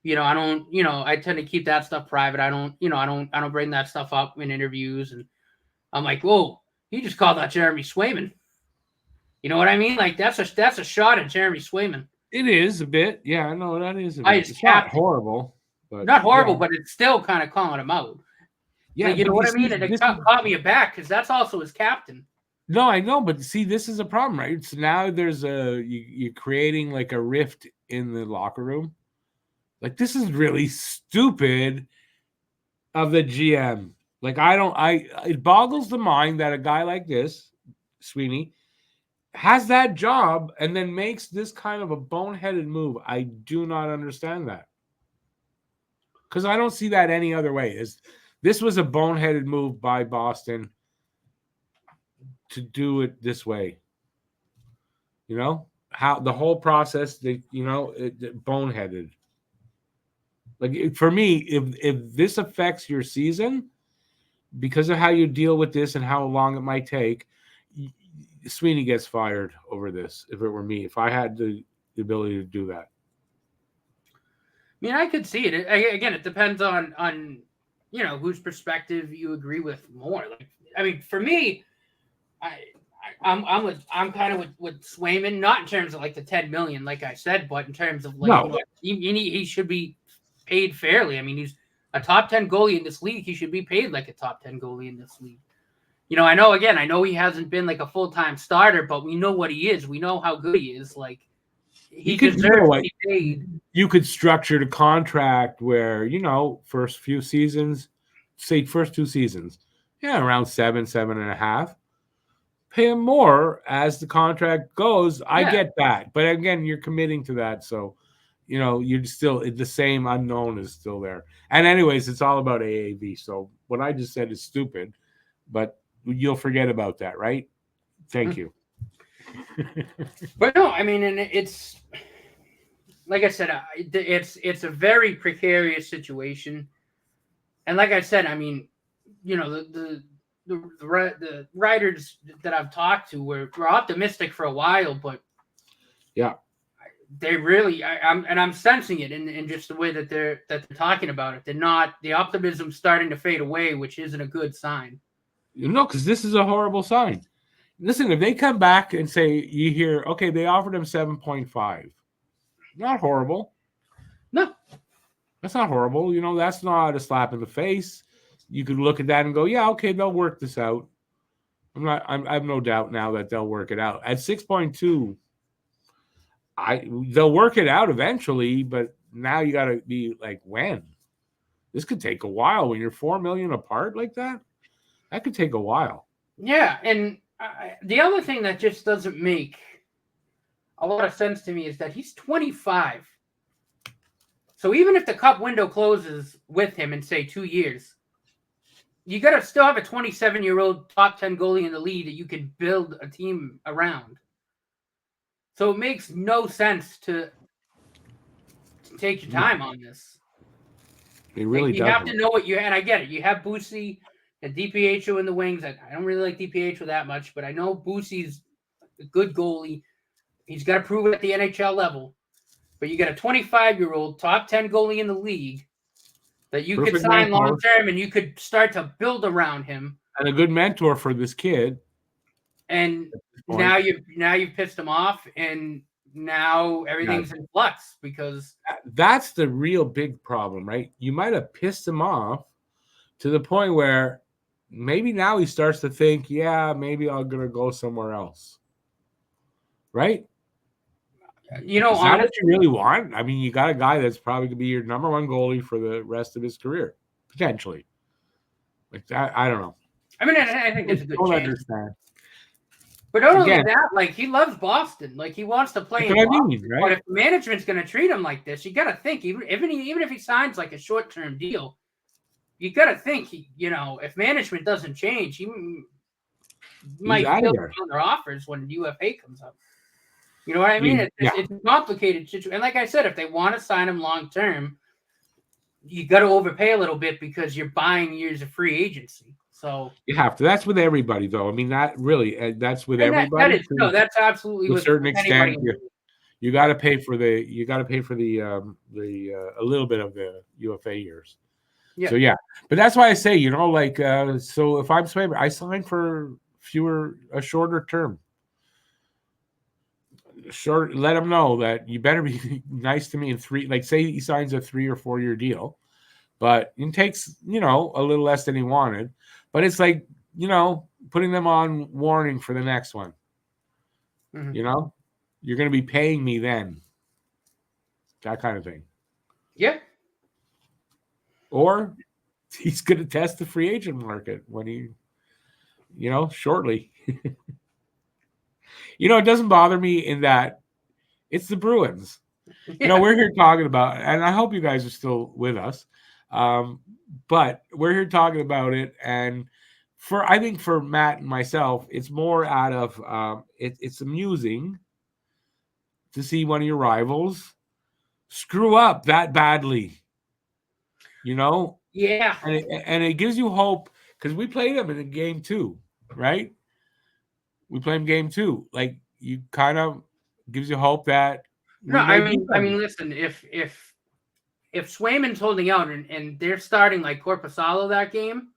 I don't, I tend to keep that stuff private. I don't bring that stuff up in interviews, and I'm like, whoa, he just called out Jeremy Swayman. You know what I mean? Like that's a shot at Jeremy Swayman. It is a bit. Yeah, I know that is a bit. It's not horrible. But not horrible, but it's still kind of calling him out. Yeah, like, you know what I mean? And it caught me aback because that's also his captain. No, I know, but see, this is a problem, right? So now there's you're creating like a rift in the locker room. Like, this is really stupid of the GM. Like, it boggles the mind that a guy like this, Sweeney, has that job and then makes this kind of a boneheaded move. I do not understand that. Because I don't see that any other way. This was a boneheaded move by Boston to do it this way. You know, how the whole process, it boneheaded. Like, for me, if this affects your season because of how you deal with this and how long it might take, Sweeney gets fired over this. If it were me, if I had the ability to do that. I mean, I could see it. Again, it depends on whose perspective you agree with more. Like, I mean, for me, I'm kind of with Swayman, not in terms of like the 10 million, like I said, but in terms of like he should be paid fairly. I mean, he's a top 10 goalie in this league. He should be paid like a top 10 goalie in this league. I know he hasn't been like a full-time starter, but we know what he is. We know how good he is. Like, he deserves to be paid. You could structure the contract where, first few seasons, say first 2 seasons, around 7.5. Pay him more as the contract goes. I get that. But again, you're committing to that. So, you're still, the same unknown is still there. And anyways, it's all about AAV. So what I just said is stupid, but you'll forget about that, right? Thank you. But no, I mean, and it's like I said, it's a very precarious situation. And like I said, I mean, the writers that I've talked to were optimistic for a while, but they really, I'm sensing it in just the way that they're talking about it. They're not, the optimism's starting to fade away, which isn't a good sign. Because this is a horrible sign. Listen, if they come back and say, you hear, okay, they offered him 7.5, not horrible. No, that's not horrible. That's not a slap in the face. You could look at that and go, yeah, okay, they'll work this out. I have no doubt now that they'll work it out. At 6.2, they'll work it out eventually, but now you got to be like, when? This could take a while when you're $4 million apart like that. That could take a while. Yeah, and the other thing that just doesn't make a lot of sense to me is that he's 25. So even if the cup window closes with him in, say, 2 years, you got to still have a 27-year-old top 10 goalie in the league that you can build a team around. So it makes no sense to take your time on this. It really does. You have to know what you have, and I get it. You have Boosie and DiPietro in the wings. I don't really like DiPietro that much, but I know Boosie's a good goalie. He's got to prove it at the NHL level. But you got a 25-year-old top 10 goalie in the league that you could sign long-term, and you could start to build around him. And a good mentor for this kid. And now you've pissed him off, and now everything's in flux because that's the real big problem, right? You might have pissed him off to the point where maybe now he starts to think, yeah, maybe I'm gonna go somewhere else, right? Is that what you really want? I mean, you got a guy that's probably gonna be your number one goalie for the rest of his career, potentially. Like that, I don't know. I mean, I think it's a good chance. Understand. But not only that, like, he loves Boston. Like, he wants to play in Boston. Right? But if management's going to treat him like this, you got to think, even if he signs like a short-term deal, you got to think, if management doesn't change, he might still be on their offers when UFA comes up. You know what I mean? It's a complicated situation. And like I said, if they want to sign him long-term, you got to overpay a little bit because you're buying years of free agency. So you have to. That's with everybody, though. I mean, that's with everybody. That's absolutely to a certain extent. You got to pay for the a little bit of the UFA years. Yeah. So but that's why I say, so if I'm Swayman, I sign for a shorter term. sure, let him know that you better be nice to me in 3. Like, say he signs a 3 or 4 year deal, but it takes, a little less than he wanted. But it's like, putting them on warning for the next one. Mm-hmm. You're going to be paying me then. That kind of thing. Yeah. Or he's going to test the free agent market when he, shortly. It doesn't bother me in that it's the Bruins. Yeah. We're here talking about, and I hope you guys are still with us. But we're here talking about it, and I think for Matt and myself, it's more out of it's amusing to see one of your rivals screw up that badly. Yeah. And it gives you hope because we played them in game 2, right? We played them game 2. Like, you kind of gives you hope that no, I mean, listen, if Swayman's holding out and they're starting like Korpisalo that game,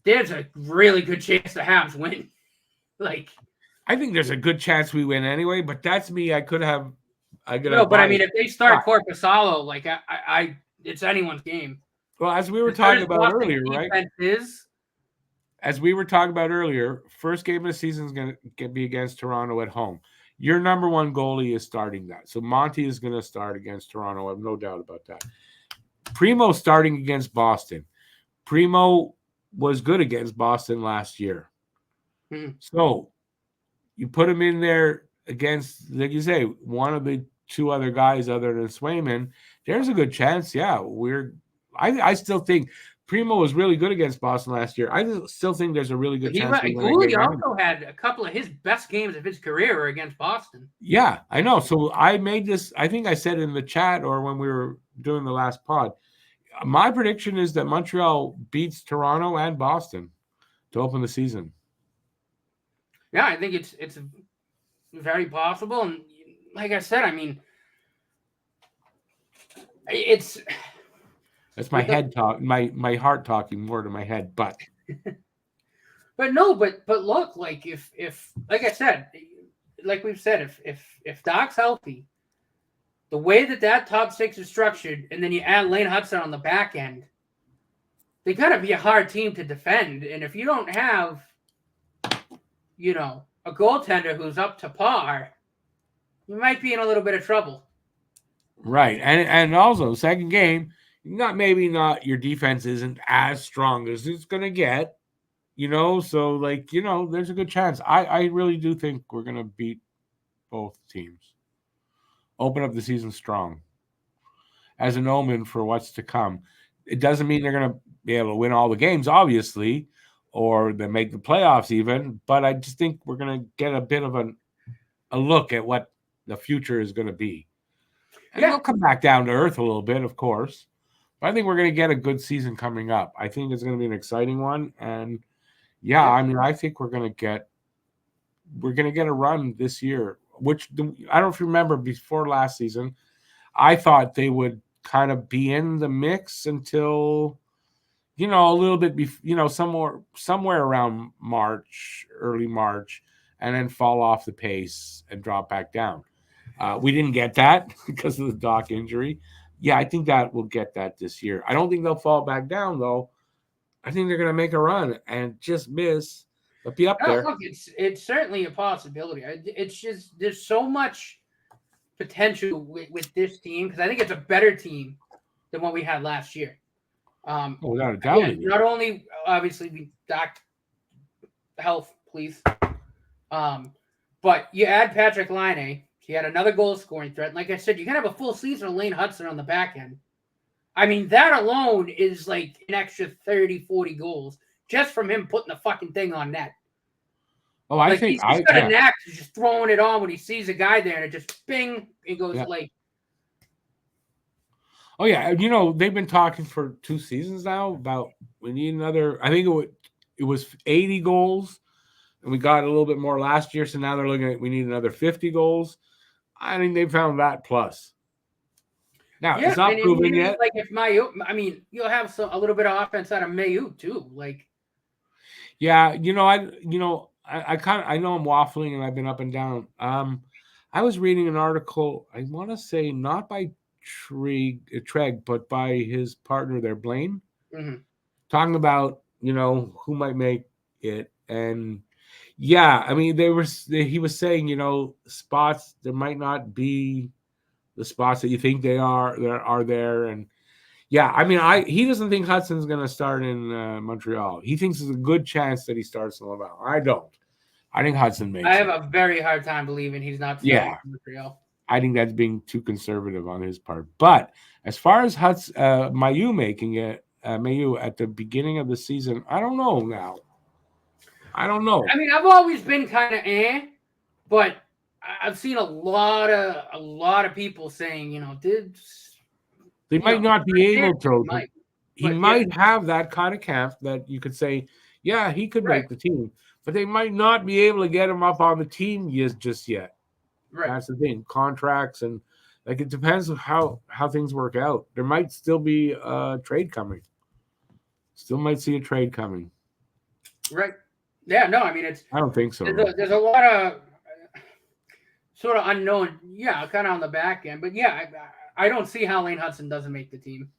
there's a really good chance the Habs win. Like, I think there's a good chance we win anyway, but that's me. I could have. No, but I mean, if they start Korpisalo, like I it's anyone's game. Well, as we were talking about earlier, right? As we were talking about earlier, first game of the season is going to be against Toronto at home. Your number one goalie is starting that. So Monty is going to start against Toronto. I have no doubt about that. Primo starting against Boston. Primo was good against Boston last year. So you put him in there against, like you say, one of the 2 other guys other than Swayman. There's a good chance. Yeah, I still think Primo was really good against Boston last year. I still think there's a really good chance. Goalie also had a couple of his best games of his career against Boston. Yeah, I know. So I made this, I think I said in the chat or when we were doing the last pod, my prediction is that Montreal beats Toronto and Boston to open the season. Yeah, I think it's very possible. And like I said, I mean, that's my head talk, my heart talking more to my head, but look, like if like I said, like we've said, if Doc's healthy, the way that top 6 is structured, and then you add Lane Hudson on the back end, they gotta be a hard team to defend. And if you don't have, a goaltender who's up to par, you might be in a little bit of trouble. Right. And also, second game, maybe not your defense isn't as strong as it's going to get, so like, there's a good chance. I really do think we're going to beat both teams. Open up the season strong as an omen for what's to come. It doesn't mean they're going to be able to win all the games, obviously, or they make the playoffs even, but I just think we're going to get a bit of a look at what the future is going to be. And we'll come back down to earth a little bit, of course. But I think we're going to get a good season coming up. I think it's going to be an exciting one. And I mean, I think we're going to get a run this year, which I don't know if you remember before last season, I thought they would kind of be in the mix until, a little bit, somewhere around March, early March, and then fall off the pace and drop back down. We didn't get that because of the Doc injury. Yeah, I think that we'll get that this year. I don't think they'll fall back down, though. I think they're going to make a run and just miss, but be up there. Look, it's certainly a possibility. It's just there's so much potential with this team because I think it's a better team than what we had last year. Without a doubt. Not only, obviously, we Doc health, please. But you add Patrick Laine. He had another goal-scoring threat. And like I said, you can have a full season of Lane Hudson on the back end. I mean, that alone is like an extra 30, 40 goals just from him putting the fucking thing on net. Oh, I think he's got a knack to just throwing it on when he sees a guy there and it just bing, it goes like. Oh, yeah. They've been talking for 2 seasons now about we need another. I think it was 80 goals, and we got a little bit more last year. So now they're looking at we need another 50 goals. I think they found that plus. Now, it's not proven yet. Like if Mayu, I mean, you'll have a little bit of offense out of Mayu too. Like, yeah, I know I'm waffling and I've been up and down. I was reading an article, I want to say not by Treg, but by his partner there, Blaine, talking about, who might make it. And yeah, I mean, he was saying, spots, there might not be the spots that you think they are there. And yeah, I mean, he doesn't think Hudson's going to start in Montreal. He thinks there's a good chance that he starts in Laval. I don't. I think Hudson makes it. I have a very hard time believing he's not starting in Montreal. I think that's being too conservative on his part. But as far as Mailloux making it, Mailloux at the beginning of the season, I don't know now. I don't know. I mean, I've always been kind of but I've seen a lot of people saying, they might not be able to. He might have that kind of camp that you could say, yeah, he could make the team, but they might not be able to get him up on the team just yet. Right. That's the thing. Contracts and it depends on how things work out. There might still be a trade coming. Still might see a trade coming. Right. Yeah. No. I mean, I don't think so. There's a lot of sort of unknown. Yeah, kind of on the back end, but yeah, I don't see how Lane Hudson doesn't make the team.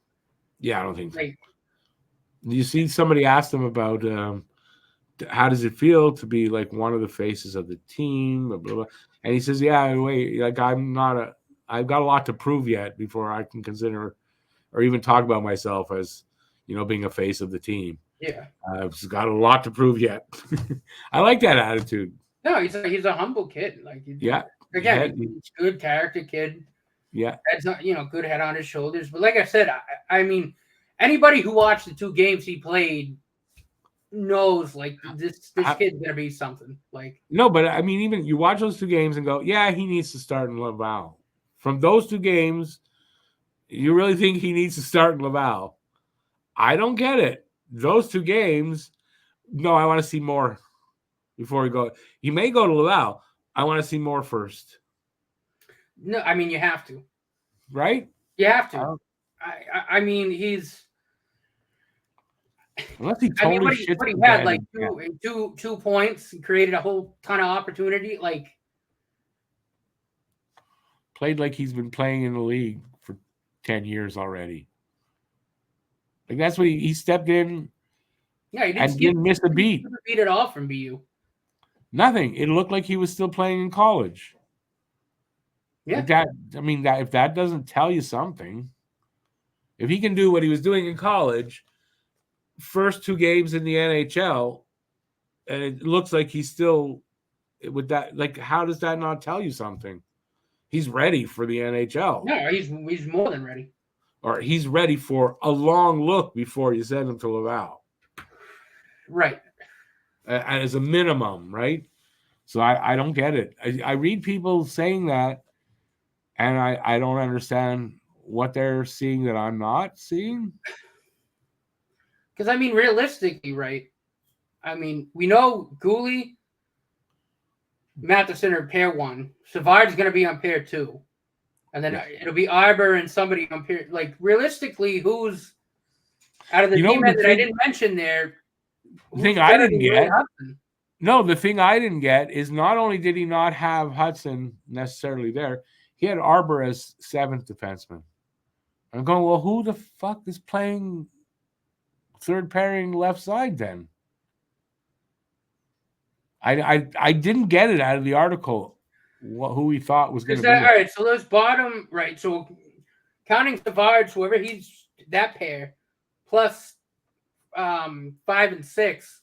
Yeah, I don't think so. You see, somebody asked him about how does it feel to be like one of the faces of the team, blah, blah, blah. And he says, yeah, wait, like I've got a lot to prove yet before I can consider or even talk about myself as, being a face of the team. Yeah. I've got a lot to prove yet. I like that attitude. No, he's a humble kid. Again, he's a good character kid. Yeah. That's not, good head on his shoulders. But like I said, I mean, anybody who watched the 2 games he played knows this kid's gonna be something. No, but I mean, even you watch those 2 games and go, yeah, he needs to start in Laval. From those 2 games, you really think he needs to start in Laval? I don't get it. Those 2 games, no, I want to see more before we go. He may go to Laval. I want to see more first. No, I mean, you have to. Right? You have to. I mean, he's. Unless he totally shits what he had, 2 points, created a whole ton of opportunity. Played like he's been playing in the league for 10 years already. That's what he stepped in. Yeah, he didn't miss a beat. He didn't beat it all from BU. Nothing. It looked like he was still playing in college. Yeah. If that doesn't tell you something, if he can do what he was doing in college, first 2 games in the NHL, and it looks like he's still with that, how does that not tell you something? He's ready for the NHL. No, he's more than ready. Or he's ready for a long look before you send him to Laval. Right. As a minimum, right? So I don't get it. I read people saying that, and I don't understand what they're seeing that I'm not seeing. Because, I mean, realistically, right? I mean, we know Goalie, Matheson are pair 1. Savard's going to be on pair 2. And then it'll be Arbor and somebody on pair. Realistically, who's out of the team that I didn't mention there? The thing I didn't get. No, the thing I didn't get is not only did he not have Hudson necessarily there, he had Arbor as 7th defenseman. I'm going, well, who the fuck is playing 3rd pairing left side then? I didn't get it out of the article who he thought was going to be. All right, so those bottom, right, so counting Savard, whoever he's that pair, plus 5 and 6,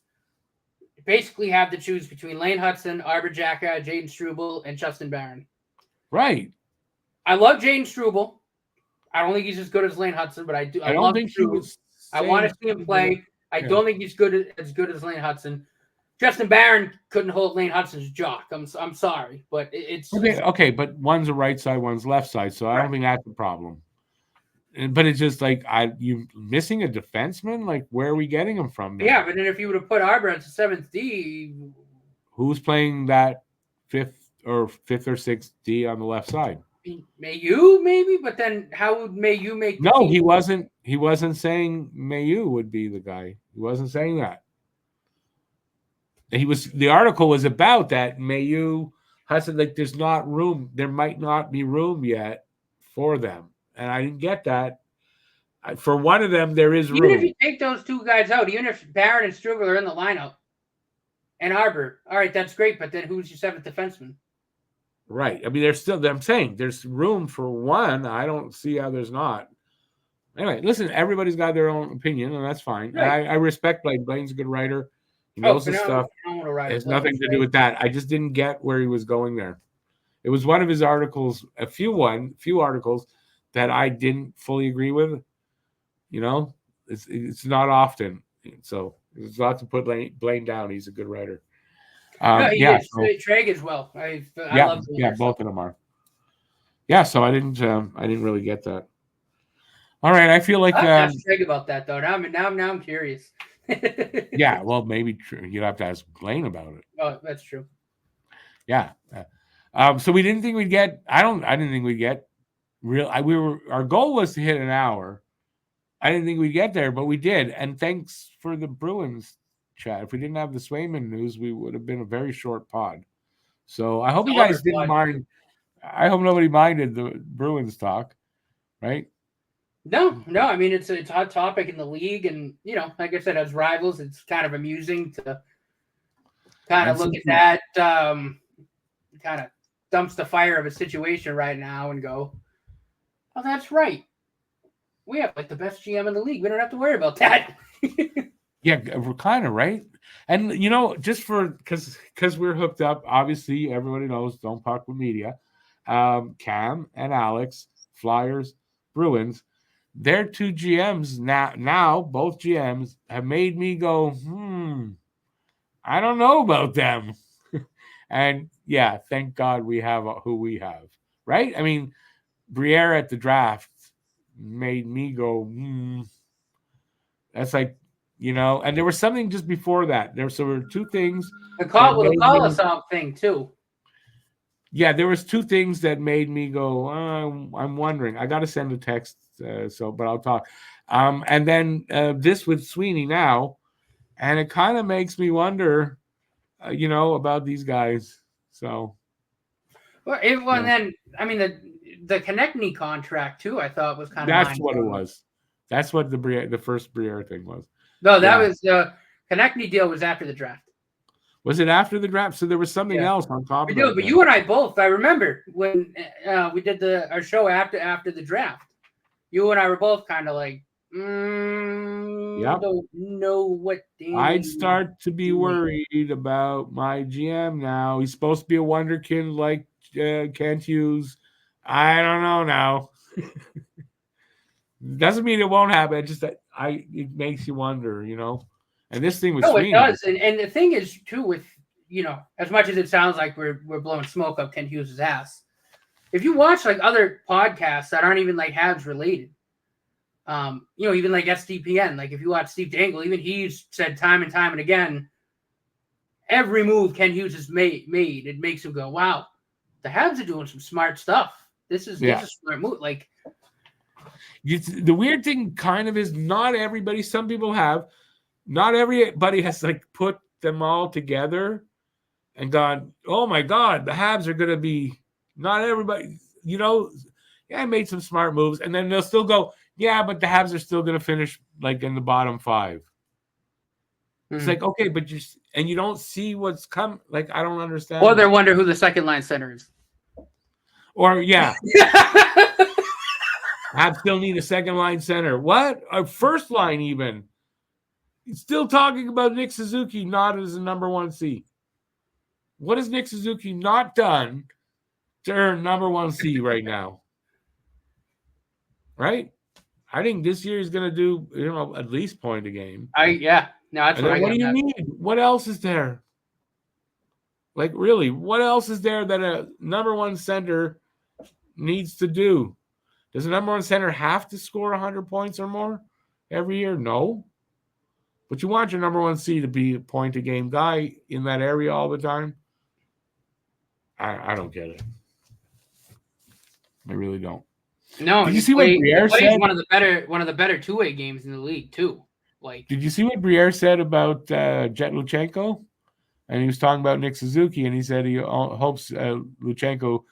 basically have to choose between Lane Hudson, Arbor Xhekaj, Jaden Struble, and Justin Barron. Right. I love Jaden Struble. I don't think he's as good as Lane Hudson, but I love Struble. I want to see him play. I don't think he's as good as Lane Hudson. Justin Barron couldn't hold Lane Hudson's jock. I'm sorry, but it's okay. But one's a right side, one's left side, so I don't think that's a problem. But it's just you missing a defenseman. Where are we getting him from? Then? Yeah, but then if you would have put Arbor as the 7th D, who's playing that 5th or 6th D on the left side? Mailloux, maybe. But then how would Mailloux make? No, he wasn't. He wasn't saying Mailloux would be the guy. He wasn't saying that. The article was about that. Mayu said, like, there's not room. There might not be room yet for them. And I didn't get that. For one of them, there is room. Even if you take those two guys out, even if Barron and Struble are in the lineup, and Arbor, all right, that's great. But then who's your seventh defenseman? Right. I mean, I'm saying there's room for one. I don't see how there's not. Anyway, listen, everybody's got their own opinion, and that's fine. Right. I respect Blane. Blane's a good writer. He knows his stuff. It has nothing to do with that. I just didn't get where he was going there. It was one of his articles, a few articles that I didn't fully agree with. You know, it's not often. So there's lots to put Blane down. He's a good writer. He is. Treg as well. I love both of them are. Yeah, so I didn't really get that. All right, I feel like I have to ask Treg about that though. Now I'm curious. Yeah, well, maybe you'd have to ask Blane about it. Oh, that's true. Yeah. So we didn't think we'd get. I didn't think we'd get real. Our goal was to hit an hour. I didn't think we'd get there, but we did. And thanks for the Bruins chat. If we didn't have the Swayman news, we would have been a very short pod. So I hope you guys didn't mind. I hope nobody minded the Bruins talk, right? No. I mean, it's a hot topic in the league, and like I said, as rivals, it's kind of amusing to kind of look at that kind of dumpster fire of a situation right now and go, "Oh, that's right. We have like the best GM in the league. We don't have to worry about that." Yeah, we're kind of right. And just because we're hooked up, obviously everybody knows Don't Puck with Media. Cam and Alex, Flyers, Bruins, their two GMs now both GMs have made me go, I don't know about them. And yeah, thank God we have who we have, right? I mean, Briere at the draft made me go, that's like, and there was something just before that. There were two things. The call thing too. Yeah, there was two things that made me go, I'm wondering. I got to send a text, but I'll talk. And then this with Sweeney now, and it kind of makes me wonder, about these guys. So, and then I mean the Konechny contract too. I thought was kind of that's what it was. That's what the first Briere thing was. No, that was the Konechny deal was after the draft. Was it after the draft? So there was something else on top of it. But you and I both. I remember when we did our show after the draft. You and I were both kind of like, don't know what. I'd start to be worried about my GM now. He's supposed to be a wonderkind like Kent Hughes. I don't know now. Doesn't mean it won't happen. It's just that it makes you wonder, And this thing was it does. And the thing is too with as much as it sounds like we're blowing smoke up Kent Hughes' ass, if you watch like other podcasts that aren't even like Habs related, even like SDPN, like if you watch Steve Dangle, even he's said time and time and again, every move Kent Hughes has made, it makes him go, wow, the Habs are doing some smart stuff. This is a smart move. Like, the weird thing kind of is not everybody, some people have, not everybody has like put them all together and gone, oh my God, the Habs are going to be, not everybody, I made some smart moves. And then they'll still go, yeah, but the Habs are still going to finish like in the bottom five. It's like, okay, but you don't see what's come. Like, I don't understand. Or they wonder who the second line center is. Or, yeah. Habs still need a second line center. What? A first line even. He's still talking about Nick Suzuki not as a number one C. What has Nick Suzuki not done to earn number one C right now? Right? I think this year he's going to do, at least point a game. No, that's what do you need? What else is there? Like, really, what else is there that a number one center needs to do? Does a number one center have to score 100 points or more every year? No. But you want your number one C to be a point a game guy in that area all the time? I don't get it. I really don't. No, did you see what Briere said? One of the better two-way games in the league too. Like, did you see what Briere said about Jet Luchenko? and he was talking about Nick Suzuki, and he said he hopes Luchenko,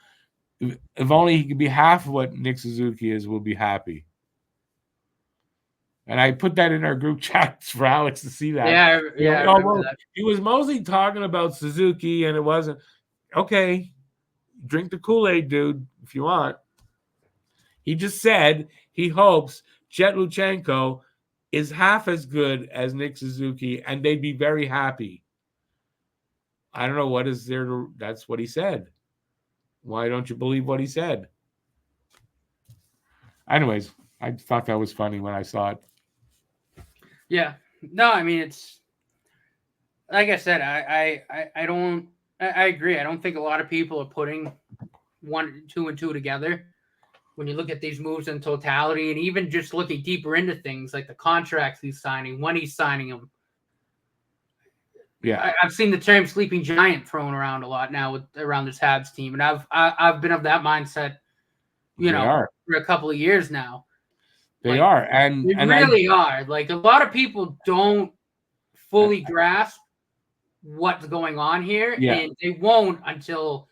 if only he could be half of what Nick Suzuki is, will be happy. And I put that in our group chats for Alex to see that. Yeah. I remember that. He was mostly talking about Suzuki, and it wasn't okay. Drink the Kool-Aid, dude, if you want. He just said he hopes Jet Luchenko is half as good as Nick Suzuki, and they'd be very happy. I don't know what is there to. That's what he said. Why don't you believe what he said? Anyways, I thought that was funny when I saw it. Yeah. No, I mean, it's like I said, I agree. I don't think a lot of people are putting 1, 2, and 2 together when you look at these moves in totality, and even just looking deeper into things like the contracts he's signing, when he's signing them. Yeah, I've seen the term "sleeping giant" thrown around a lot now around this Habs team, and I've been of that mindset, for a couple of years now. They are, and they really are. Like, a lot of people don't fully grasp what's going on here, and they won't until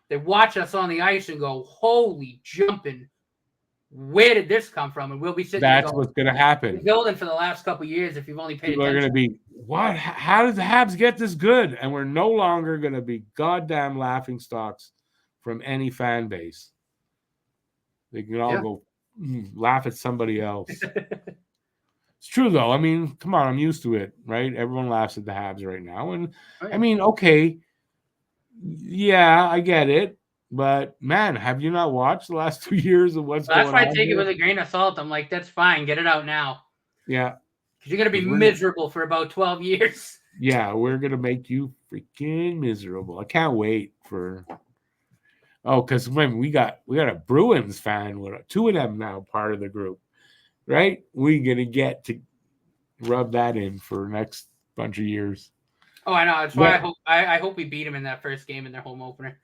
they watch us on the ice and go, "Holy jumping! Where did this come from?" And we'll be sitting. That's what's going to happen. Building for the last couple of years, if you've only paid People attention. are going to be, what? How did the Habs get this good? And we're no longer going to be goddamn laughing stocks from any fan base. They can all go laugh at somebody else. It's true, though. I mean, come on, I'm used to it, right? Everyone laughs at the Habs right now. And, I mean, okay, yeah, I get it. But, man, have you not watched the last 2 years of what's going on? That's why I take it with a grain of salt. I'm like, that's fine. Get it out now. Yeah. Because you're going to be miserable for about 12 years. Yeah, we're going to make you freaking miserable. I can't wait for... Oh, because when we got a Bruins fan, with 2 of them now part of the group, right? We're going to get to rub that in for the next bunch of years. Oh, I know. That's why I hope we beat them in that first game in their home opener.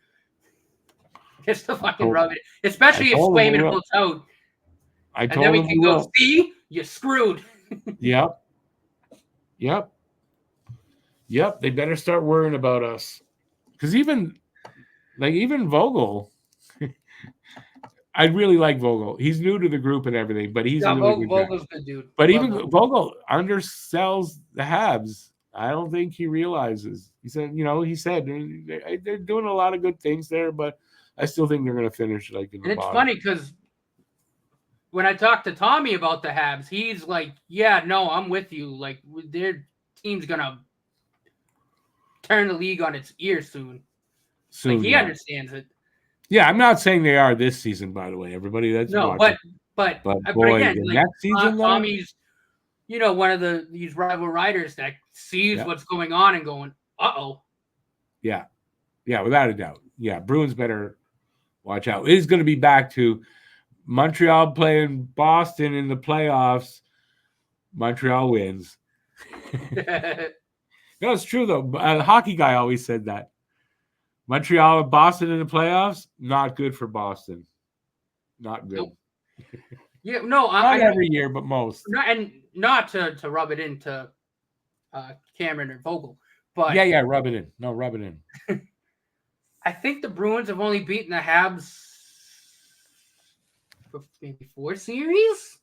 Just to fucking rub it. Especially if Swayman pulls out. And then we can go, see? You're screwed. Yep. They better start worrying about us. Because even Vogel, I really like Vogel. He's new to the group and everything, but he's really good. Vogel's good dude. But even Vogel undersells the Habs. I don't think he realizes. He said they're doing a lot of good things there, but I still think they're going to finish like in the bottom. It's funny because when I talked to Tommy about the Habs, he's like, "Yeah, no, I'm with you. Like, their team's going to turn the league on its ear soon." Like, he understands it. Yeah, I'm not saying they are this season, by the way, everybody. That's but boy, again, the next season, Tommy's, one of these rival writers that sees what's going on and going, "Uh-oh." Yeah, without a doubt. Yeah, Bruins better watch out. It is going to be back to Montreal playing Boston in the playoffs. Montreal wins. No, it's true, though. The hockey guy always said that. Montreal and Boston in the playoffs, not good for Boston. Not good. Nope. Yeah, no. Not every year, but most. Not to rub it into Cameron or Vogel. But yeah, rub it in. No, rub it in. I think the Bruins have only beaten the Habs for maybe 4 series.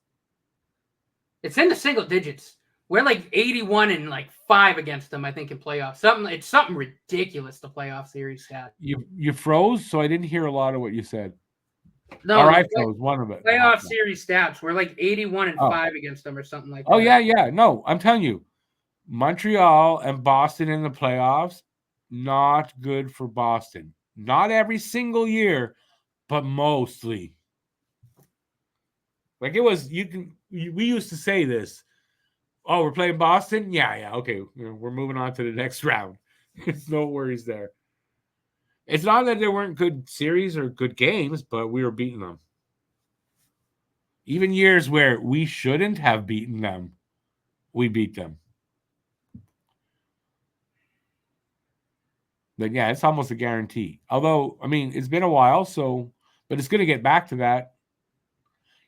It's in the single digits. We're like 81 and like 5 against them, I think, in playoffs. It's something ridiculous, the playoff series had. You froze, so I didn't hear a lot of what you said. No, or I froze one of it. Playoff series stats. We're like 81 and 5 against them or something like that. Oh, yeah. No, I'm telling you. Montreal and Boston in the playoffs, not good for Boston. Not every single year, but mostly. Like it was, we used to say this. Oh, we're playing Boston? Yeah, okay. We're moving on to the next round. There's no worries there. It's not that there weren't good series or good games, but we were beating them. Even years where we shouldn't have beaten them, we beat them. But yeah, it's almost a guarantee. Although, I mean, it's been a while, but it's going to get back to that.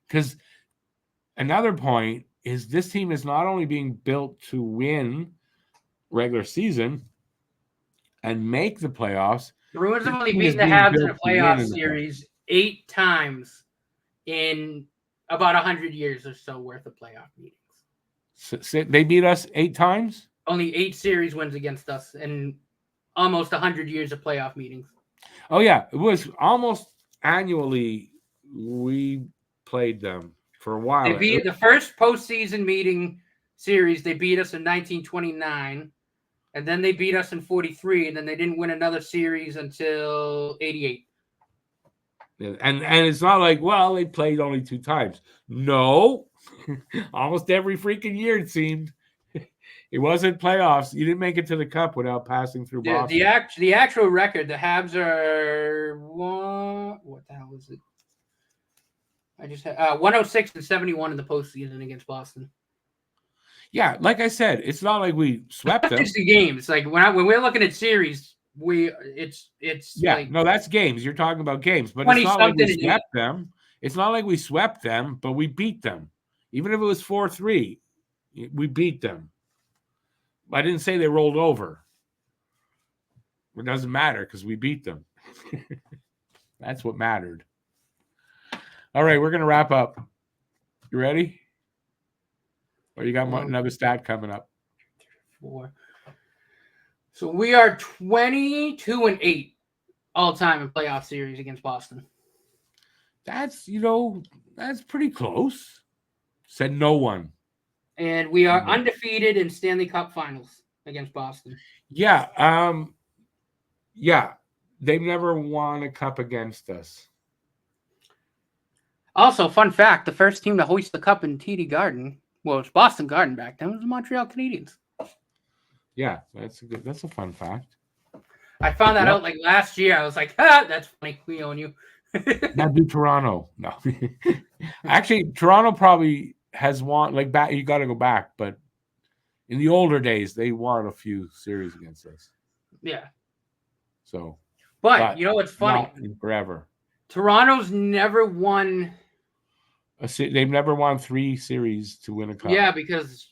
Because another point is this team is not only being built to win regular season, and make the playoffs. The Bruins have only beaten the Habs in a playoff series 8 times in about 100 years or so worth of playoff meetings. So they beat us 8 times? Only 8 series wins against us in almost 100 years of playoff meetings. Oh, yeah. It was almost annually we played them for a while. They beat the first postseason meeting series. They beat us in 1929, and then they beat us in 43, and then they didn't win another series until 88. And it's not like, well, they played only 2 times. No, almost every freaking year it seemed. It wasn't playoffs. You didn't make it to the cup without passing through Boston. The actual record, the Habs are what the hell is it? I just had 106-71 in the postseason against Boston. Yeah, like I said, it's not like we swept them. 60 games. Like when we're looking at series, it's like, no, that's games. You're talking about games, but it's not like we swept them. It's not like we swept them, but we beat them. Even if it was 4-3, we beat them. I didn't say they rolled over. It doesn't matter because we beat them. That's what mattered. All right, we're going to wrap up. You ready? Or you got another stat coming up? 4. So we are 22-8 all time in playoff series against Boston. That's pretty close. Said no one. And we are undefeated in Stanley Cup Finals against Boston. Yeah. Yeah. They've never won a cup against us. Also, fun fact, the first team to hoist the cup in TD Garden, well, it's Boston Garden back then, was the Montreal Canadiens. Yeah, that's a fun fact. I found that out like last year. I was like, that's funny. We own you. Now do Toronto. No. Actually, Toronto probably has won, like, back. You got to go back, but in the older days, they won a few series against us. Yeah. So, but you know what's funny? Forever. Toronto's never won. They've never won 3 series to win a cup. Yeah, because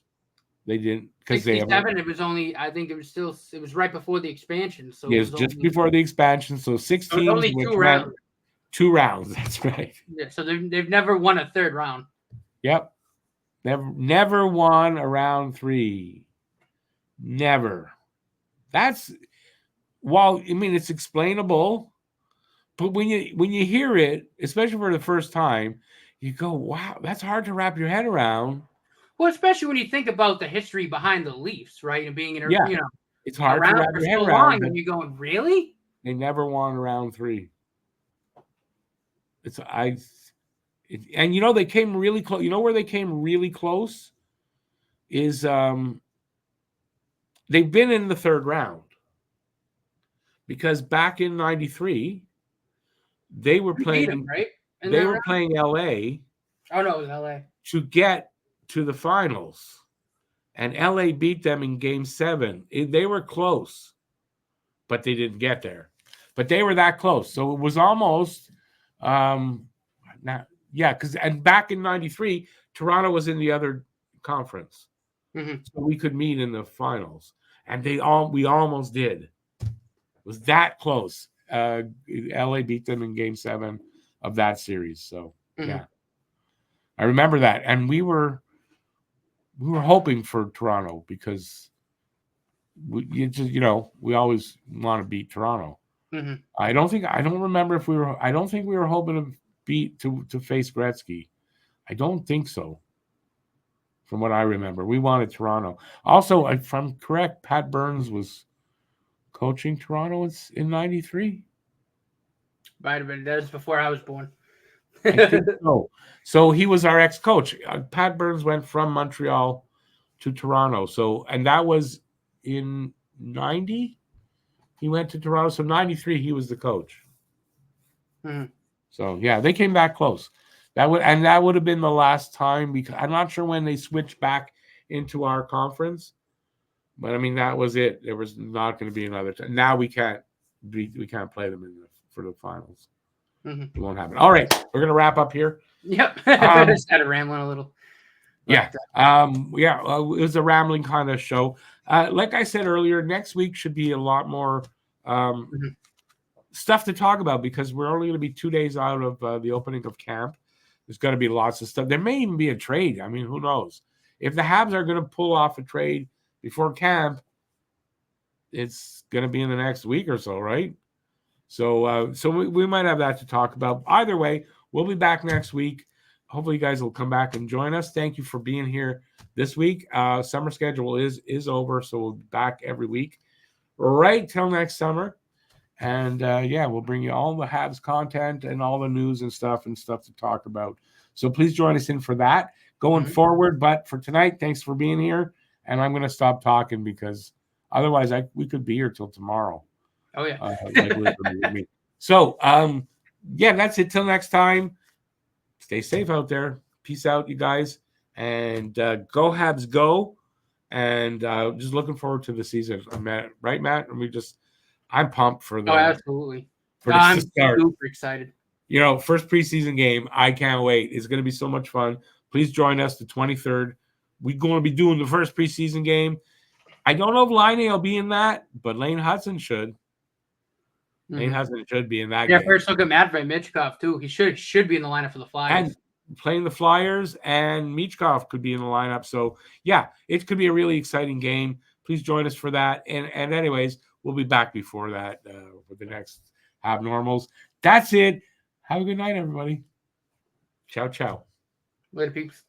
they didn't. Because 67, it was only. I think it was right before the expansion. So it was just before the expansion. So 16. Only 2 rounds. 2 rounds. That's right. Yeah. So they've never won a 3rd round. Yep. Never won a round 3. Never. That's, well, I mean, it's explainable, but when you hear it, especially for the first time, you go, wow, that's hard to wrap your head around. Well, especially when you think about the history behind the Leafs, right? And being it's hard to wrap your head around. And you're going, really? They never won round 3. And they came really close. You know where they came really close is they've been in the 3rd round, because back in '93 they were playing them, right? They were playing LA. Oh no, it was LA to get to the finals, and LA beat them in Game 7. They were close, but they didn't get there. But they were that close, so it was almost because back in '93, Toronto was in the other conference, so we could meet in the finals, and we almost did. It was that close. LA beat them in Game 7 of that series. So yeah, I remember that, and we were hoping for Toronto because we always want to beat Toronto. I don't think we were hoping to face Gretzky. I don't think so. From what I remember, we wanted Toronto. Also, if I'm correct, Pat Burns was coaching Toronto in '93. Might have been. That was before I was born. I think so. So he was our ex-coach. Pat Burns went from Montreal to Toronto. So, and that was in '90. He went to Toronto. So '93, he was the coach. So yeah, they came back close. That would have been the last time, because I'm not sure when they switched back into our conference. But I mean, that was it. There was not going to be another time. Now we can't play them for the finals. It won't happen. All right, we're going to wrap up here. Yep. I just had to rambling a little. Yeah. It was a rambling kind of show. Like I said earlier, next week should be a lot more stuff to talk about because we're only going to be 2 days out of the opening of camp. There's going to be lots of stuff. There may even be a trade. I mean, who knows? If the Habs are going to pull off a trade before camp, it's going to be in the next week or so, right? So we might have that to talk about. Either way, we'll be back next week. Hopefully you guys will come back and join us. Thank you for being here this week. Summer schedule is over, so we'll be back every week right till next summer. And we'll bring you all the Habs content and all the news and stuff to talk about. So please join us in for that going forward. But for tonight, thanks for being here. And I'm going to stop talking because otherwise we could be here till tomorrow. Oh, yeah. So, that's it till next time. Stay safe out there. Peace out, you guys. And go Habs, go. And just looking forward to the season. Right, Matt? I'm pumped for the. Oh, absolutely. I'm super excited. First preseason game. I can't wait. It's going to be so much fun. Please join us the 23rd. We're going to be doing the first preseason game. I don't know if Laine will be in that, but Lane Hudson should. Lane Hudson should be in that game. First look at Matvei Michkov, too. He should be in the lineup for the Flyers. And playing the Flyers, and Michkov could be in the lineup. So, it could be a really exciting game. Please join us for that. And anyways, we'll be back before that for the next HabNormals. That's it. Have a good night, everybody. Ciao, ciao. Later, peeps.